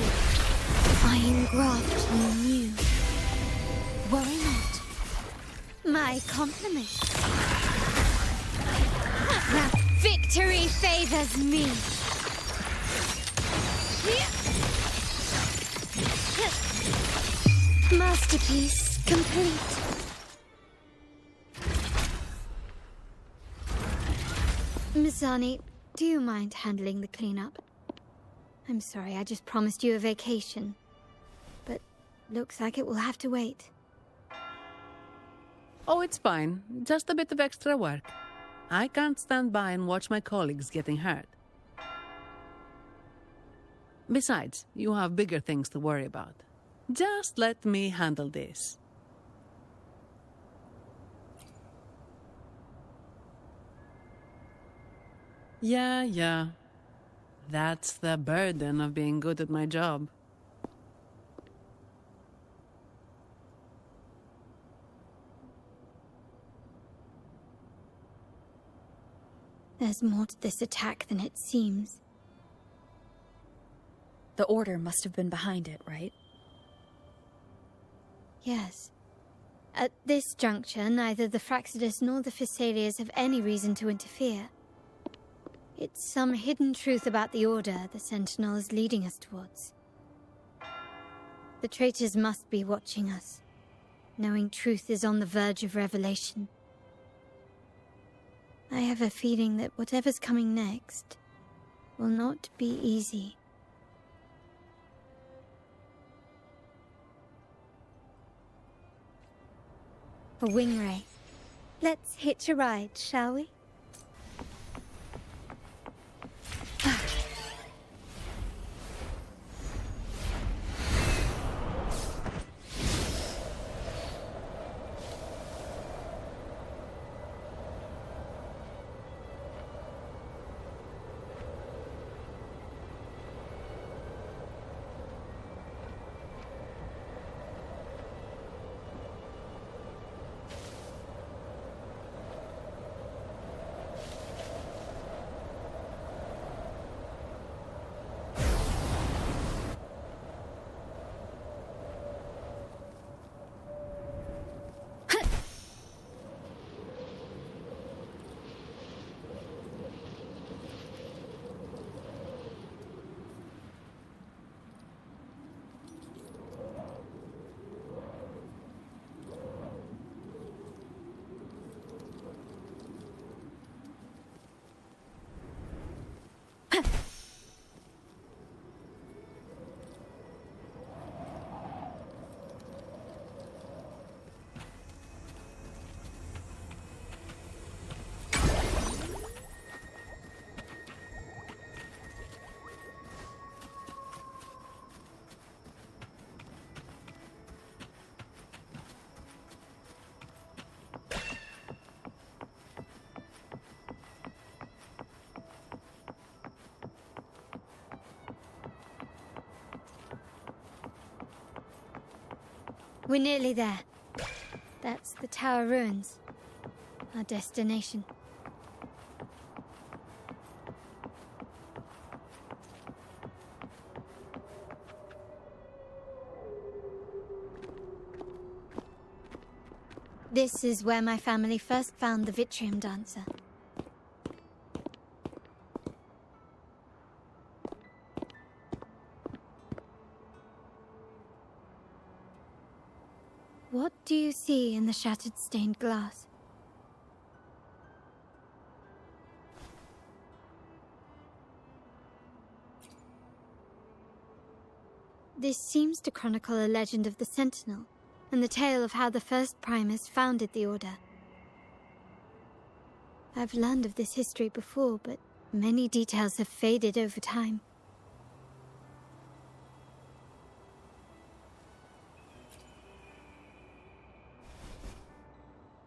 Speaker 5: I engraft you new. Worry not.
Speaker 1: My compliments. Victory favors me. Masterpiece complete. Miss Ani, do you mind handling the cleanup? I'm sorry, I just promised you a vacation. But looks like it will have to wait.
Speaker 4: Oh, it's fine. Just a bit of extra work. I can't stand by and watch my colleagues getting hurt. Besides, you have bigger things to worry about. Just let me handle this. Yeah. That's the burden of being good at my job.
Speaker 1: There's more to this attack than it seems.
Speaker 8: The Order must have been behind it, right?
Speaker 1: Yes. At this juncture, neither the Fraxidus nor the Phassalias have any reason to interfere. It's some hidden truth about the Order the Sentinel is leading us towards. The traitors must be watching us, knowing truth is on the verge of revelation. I have a feeling that whatever's coming next will not be easy. A wing ray. Let's hitch a ride, shall we? We're nearly there. That's the Tower Ruins. Our destination. This is where my family first found the Vitrium Dancer. What do you see in the shattered stained glass? This seems to chronicle a legend of the Sentinel, and the tale of how the first Primus founded the Order. I've learned of this history before, but many details have faded over time.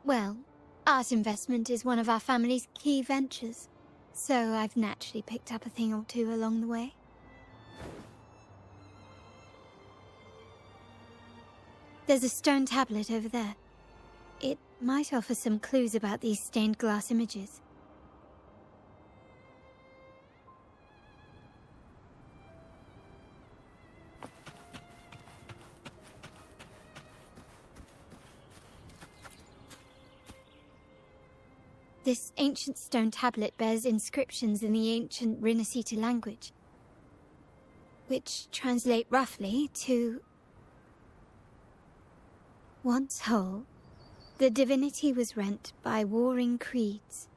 Speaker 1: Well, art investment is one of our family's key ventures, so I've naturally picked up a thing or two along the way. There's a stone tablet over there. It might offer some clues about these stained glass images. This ancient stone tablet bears inscriptions in the ancient Rinascita language, which translate roughly to... Once whole, the divinity was rent by warring creeds.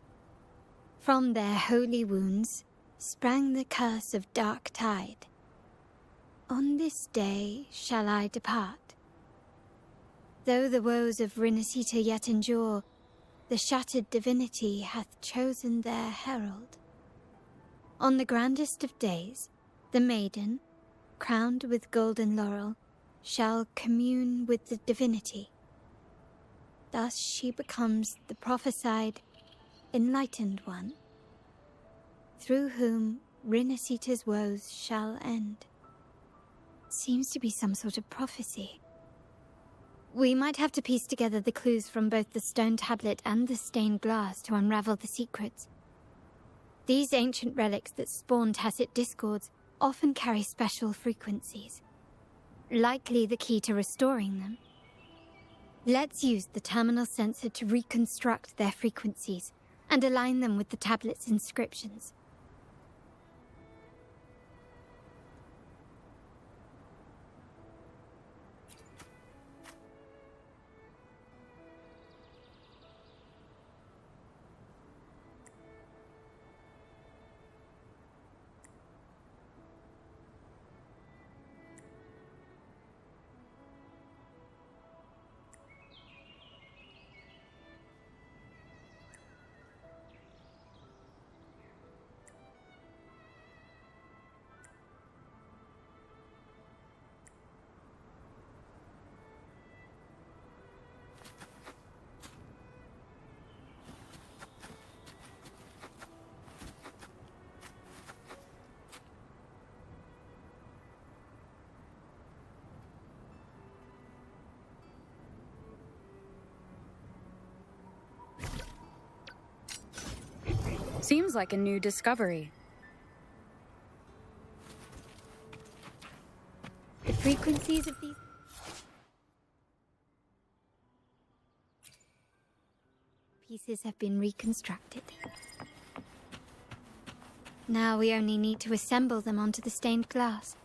Speaker 1: From their holy wounds sprang the curse of dark tide. On this day shall I depart. Though the woes of Rinascita yet endure, the shattered divinity hath chosen their herald. On the grandest of days, the maiden, crowned with golden laurel, shall commune with the divinity. Thus she becomes the prophesied, enlightened one, through whom Rinascita's woes shall end. Seems to be some sort of prophecy. We might have to piece together the clues from both the stone tablet and the stained glass to unravel the secrets. These ancient relics that spawn tacit discords often carry special frequencies, likely the key to restoring them. Let's use the terminal sensor to reconstruct their frequencies and align them with the tablet's inscriptions.
Speaker 8: Seems like a new discovery.
Speaker 1: The frequencies of these pieces have been reconstructed. Now we only need to assemble them onto the stained glass.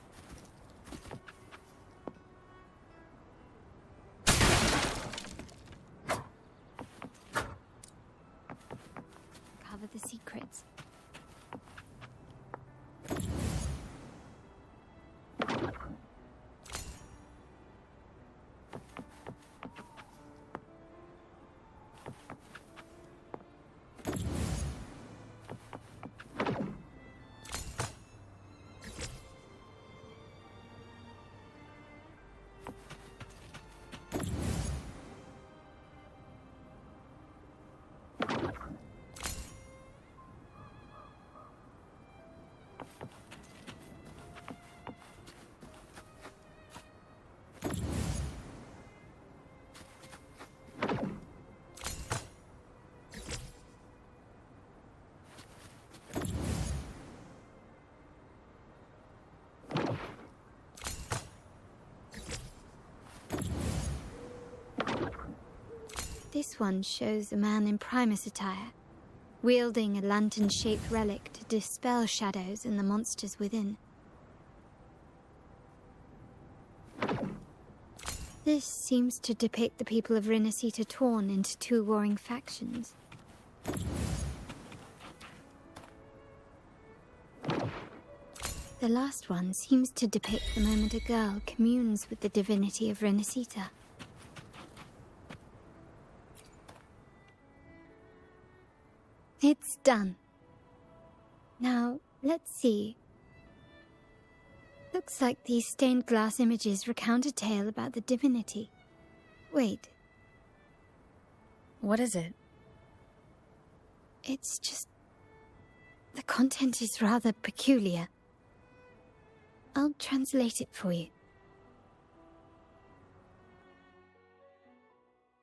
Speaker 1: Cover the secrets. This one shows a man in Primus attire, wielding a lantern-shaped relic to dispel shadows and the monsters within. This seems to depict the people of Rinasita torn into two warring factions. The last one seems to depict the moment a girl communes with the divinity of Rinasita. It's done. Now, let's see. Looks like these stained glass images recount a tale about the divinity. Wait.
Speaker 8: What is it?
Speaker 1: It's just... the content is rather peculiar. I'll translate it for you.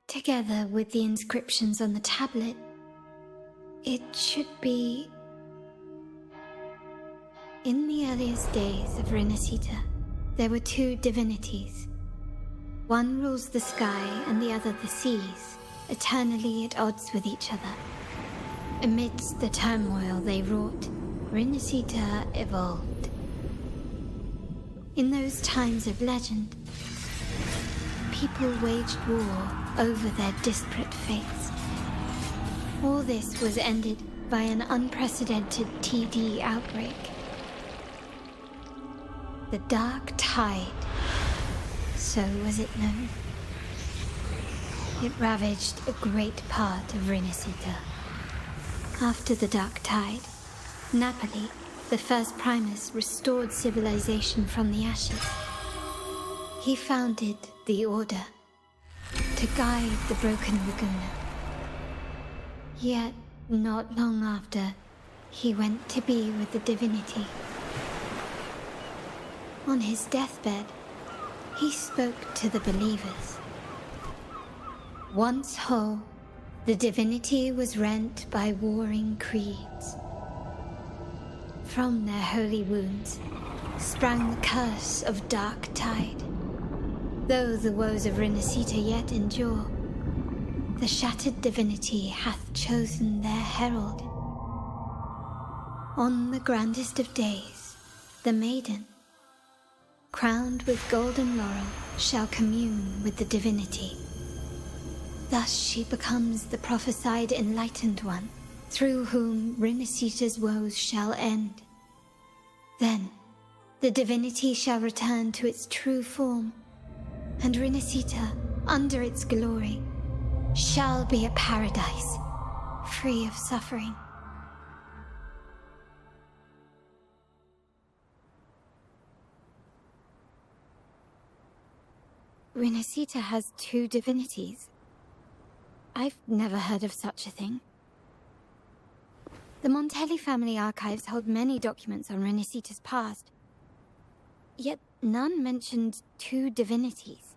Speaker 1: Together with the inscriptions on the tablet, it should be... In the earliest days of Rinasita, there were two divinities. One rules the sky and the other the seas, eternally at odds with each other. Amidst the turmoil they wrought, Rinasita evolved. In those times of legend, people waged war over their disparate fates. All this was ended by an unprecedented TD outbreak. The Dark Tide, so was it known. It ravaged a great part of Rinasita. After the Dark Tide, Napoli, the first Primus, restored civilization from the ashes. He founded the Order to guide the broken Laguna. Yet, not long after, he went to be with the divinity. On his deathbed, he spoke to the believers. Once whole, the divinity was rent by warring creeds. From their holy wounds sprang the curse of dark tide. Though the woes of Renacita yet endure, the shattered divinity hath chosen their herald. On the grandest of days, the maiden, crowned with golden laurel, shall commune with the divinity. Thus she becomes the prophesied enlightened one, through whom Renacita's woes shall end. Then, the divinity shall return to its true form, and Renacita, under its glory, shall be a paradise, free of suffering. Renacita has two divinities. I've never heard of such a thing. The Montelli family archives hold many documents on Renacita's past, yet none mentioned two divinities.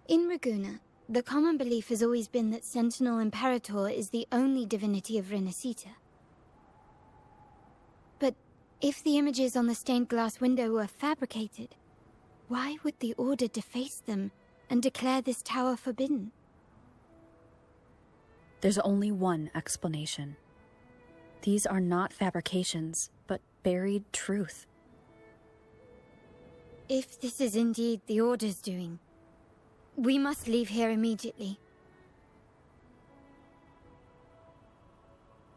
Speaker 1: In Ragusa, the common belief has always been that Sentinel Imperator is the only divinity of Renacita. But if the images on the stained glass window were fabricated, why would the Order deface them and declare this tower forbidden?
Speaker 8: There's only one explanation. These are not fabrications, but buried truth.
Speaker 1: If this is indeed the Order's doing, we must leave here immediately.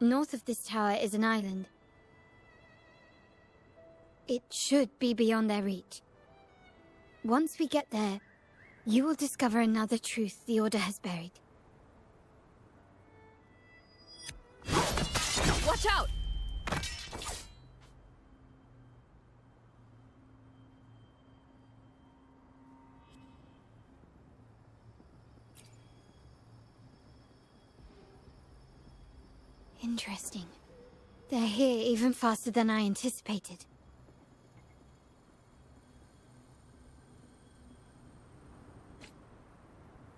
Speaker 1: North of this tower is an island. It should be beyond their reach. Once we get there, you will discover another truth the Order has buried.
Speaker 8: Watch out!
Speaker 1: Interesting. They're here even faster than I anticipated.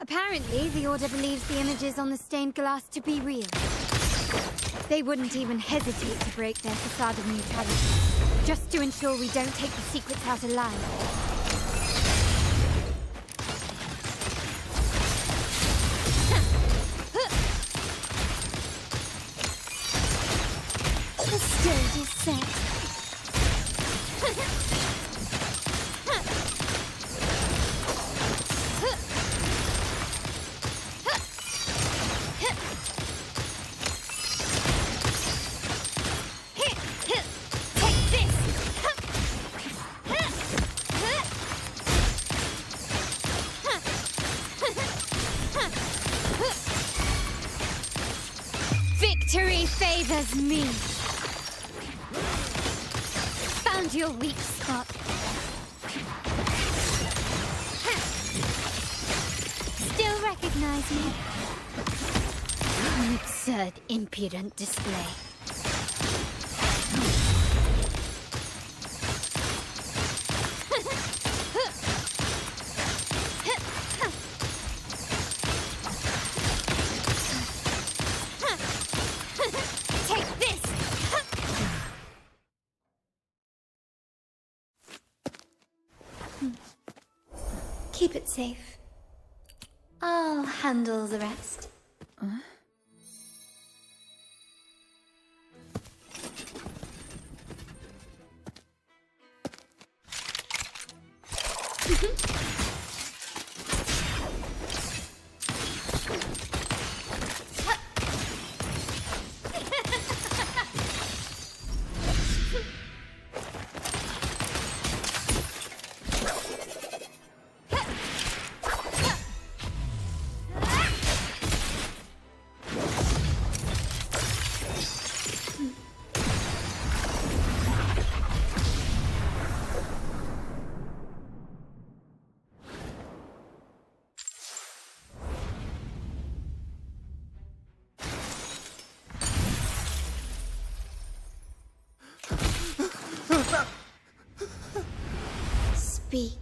Speaker 1: Apparently, the Order believes the images on the stained glass to be real. They wouldn't even hesitate to break their facade of neutrality, just to ensure we don't take the secrets out alive. The stage is set. Victory favors me. Found your weak spot. Still recognize me? An absurd, impudent display. Take this! Keep it safe. I'll handle the rest. Speak.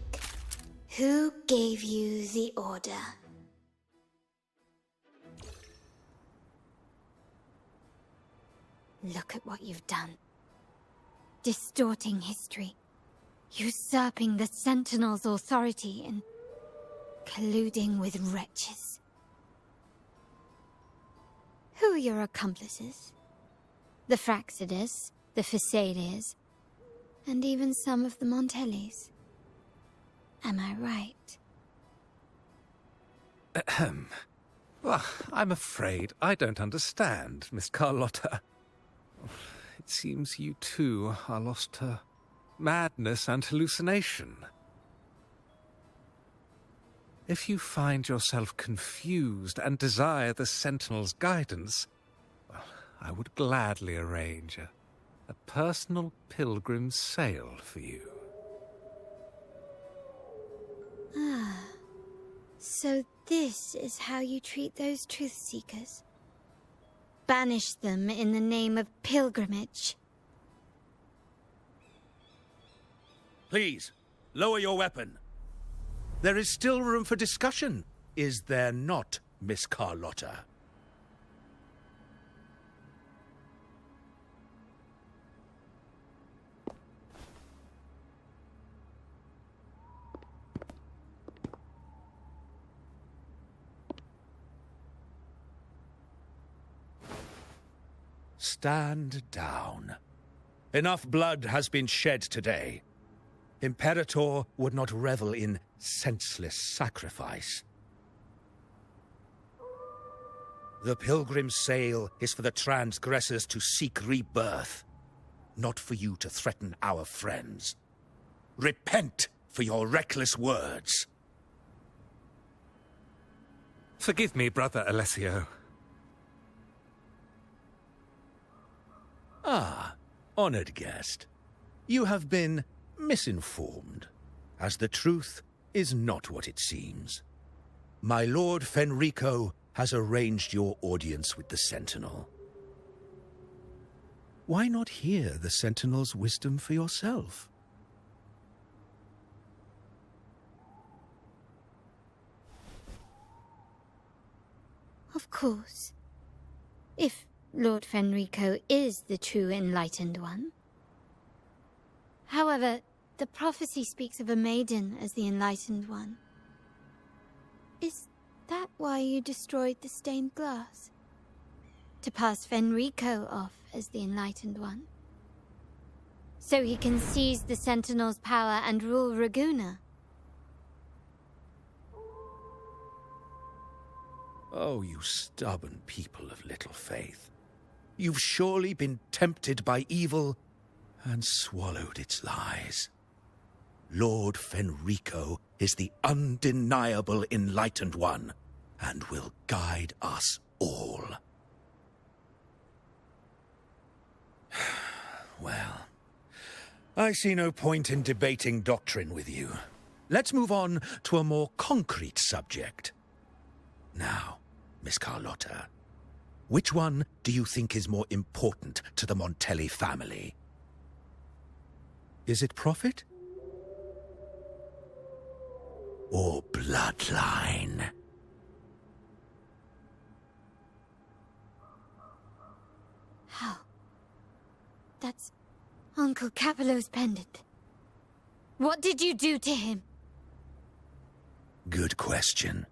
Speaker 1: Who gave you the order? Look at what you've done. distorting history, usurping the Sentinel's authority, and colluding with wretches. Who are your accomplices? The Fraxidus, the Phasaeliers, and even some of the Montellis. Am I right?
Speaker 10: Ahem. Well, I'm afraid I don't understand, Miss Carlotta. It seems you too are lost to madness and hallucination. If you find yourself confused and desire the Sentinel's guidance, well, I would gladly arrange a personal pilgrim's sail for you.
Speaker 1: Ah, so this is how you treat those truth-seekers? Banish them in the name of pilgrimage.
Speaker 7: Please, lower your weapon. There is still room for discussion, is there not, Miss Carlotta? Stand down. Enough blood has been shed today. Imperator would not revel in senseless sacrifice. The pilgrim's sail is for the transgressors to seek rebirth, not for you to threaten our friends. Repent for your reckless words.
Speaker 10: Forgive me, Brother Alessio.
Speaker 7: Ah, honored guest. You have been misinformed, as the truth is not what it seems. My Lord Fenrico has arranged your audience with the Sentinel. Why not hear the Sentinel's wisdom for yourself?
Speaker 1: Of course. If Lord Fenrico is the true enlightened one. However, the prophecy speaks of a maiden as the enlightened one. Is that why you destroyed the stained glass? To pass Fenrico off as the enlightened one? So he can seize the Sentinel's power and rule Raguna?
Speaker 7: Oh, you stubborn people of little faith. You've surely been tempted by evil and swallowed its lies. Lord Fenrico is the undeniable enlightened one and will guide us all. Well, I see no point in debating doctrine with you. Let's move on to a more concrete subject. Now, Miss Carlotta, which one do you think is more important to the Montelli family? Is it profit? Or bloodline?
Speaker 1: How? That's Uncle Capello's pendant. What did you do to him?
Speaker 7: Good question.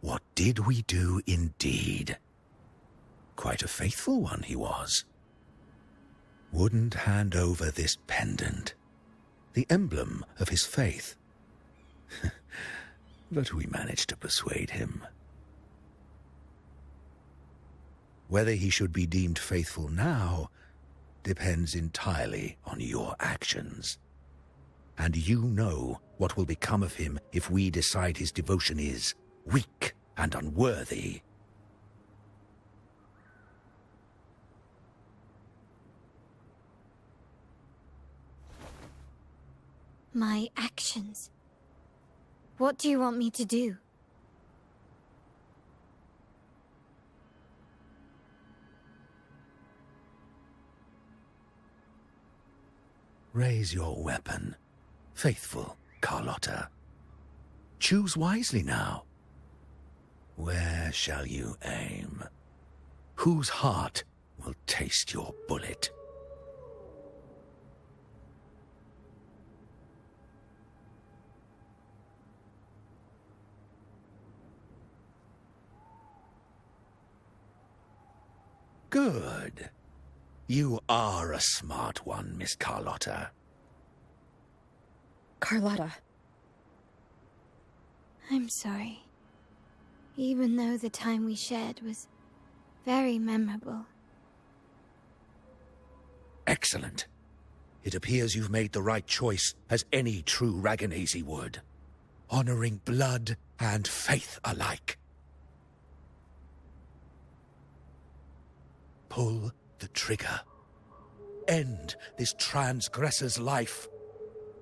Speaker 7: What did we do indeed? Quite a faithful one he was. Wouldn't hand over this pendant, the emblem of his faith. But we managed to persuade him. Whether he should be deemed faithful now depends entirely on your actions. And you know what will become of him if we decide his devotion is weak and unworthy.
Speaker 1: My actions? What do you want me to do?
Speaker 7: Raise your weapon, faithful Carlotta. Choose wisely now. Where shall you aim? Whose heart will taste your bullet? Good. You are a smart one, Miss Carlotta.
Speaker 8: Carlotta.
Speaker 1: I'm sorry. Even though the time we shared was very memorable.
Speaker 7: Excellent. It appears you've made the right choice, as any true Raganazi would. Honoring blood and faith alike. Pull the trigger. End this transgressor's life.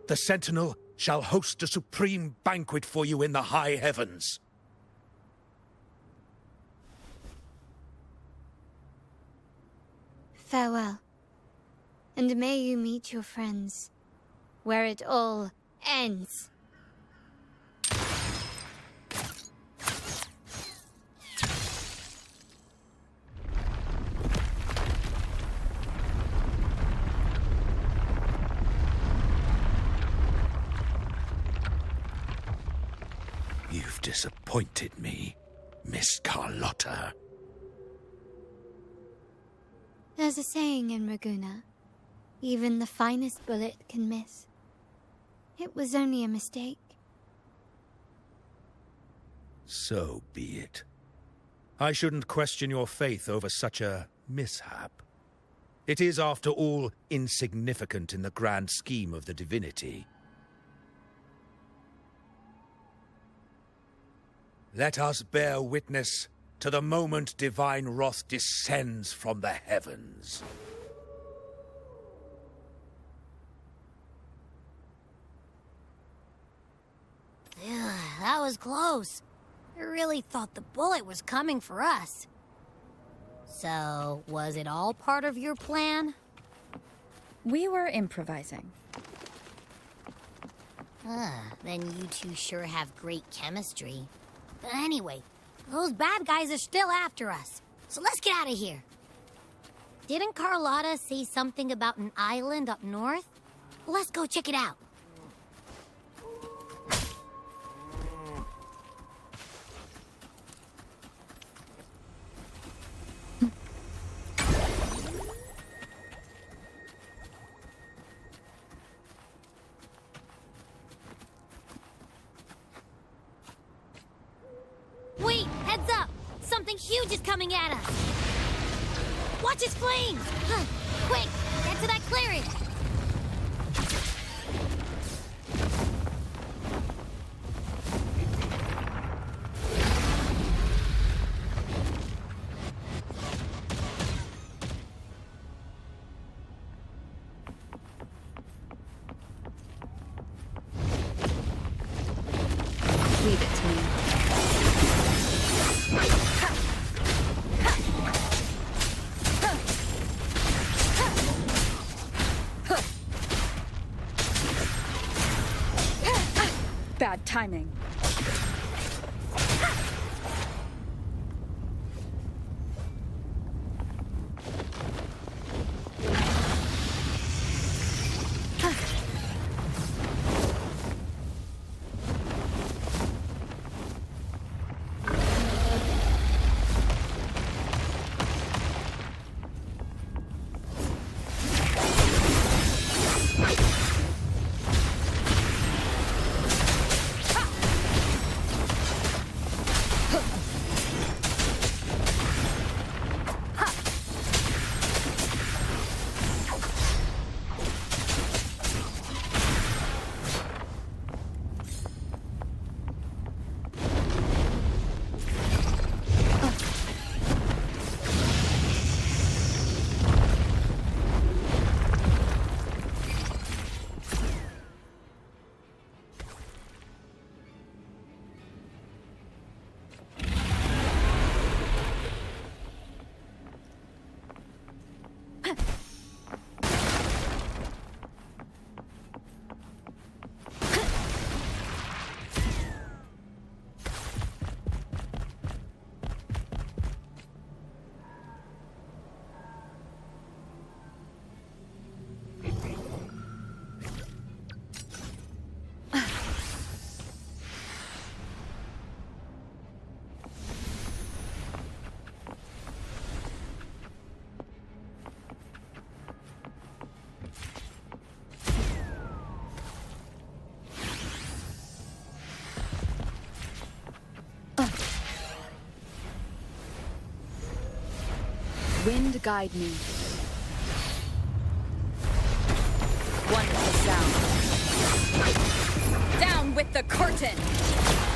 Speaker 7: The Sentinel shall host a supreme banquet for you in the high heavens.
Speaker 1: Farewell. And may you meet your friends, where it all ends.
Speaker 7: You've disappointed me, Miss Carlotta.
Speaker 1: There's a saying in Raguna, even the finest bullet can miss. It was only a mistake.
Speaker 7: So be it. I shouldn't question your faith over such a mishap. It is, after all, insignificant in the grand scheme of the divinity. Let us bear witness to the moment divine wrath descends from the heavens.
Speaker 6: Ugh, that was close. I really thought the bullet was coming for us. So, was it all part of your plan?
Speaker 8: We were improvising.
Speaker 6: Then you two sure have great chemistry. But anyway, those bad guys are still after us. So let's get out of here. Didn't Carlotta say something about an island up north? Let's go check it out. Wait, heads up! Something huge is coming at us! Watch its flames! Quick, get to that clearing!
Speaker 8: Leave it to me. Bad timing. Wind guide me. Wonderful sound. Down with the curtain!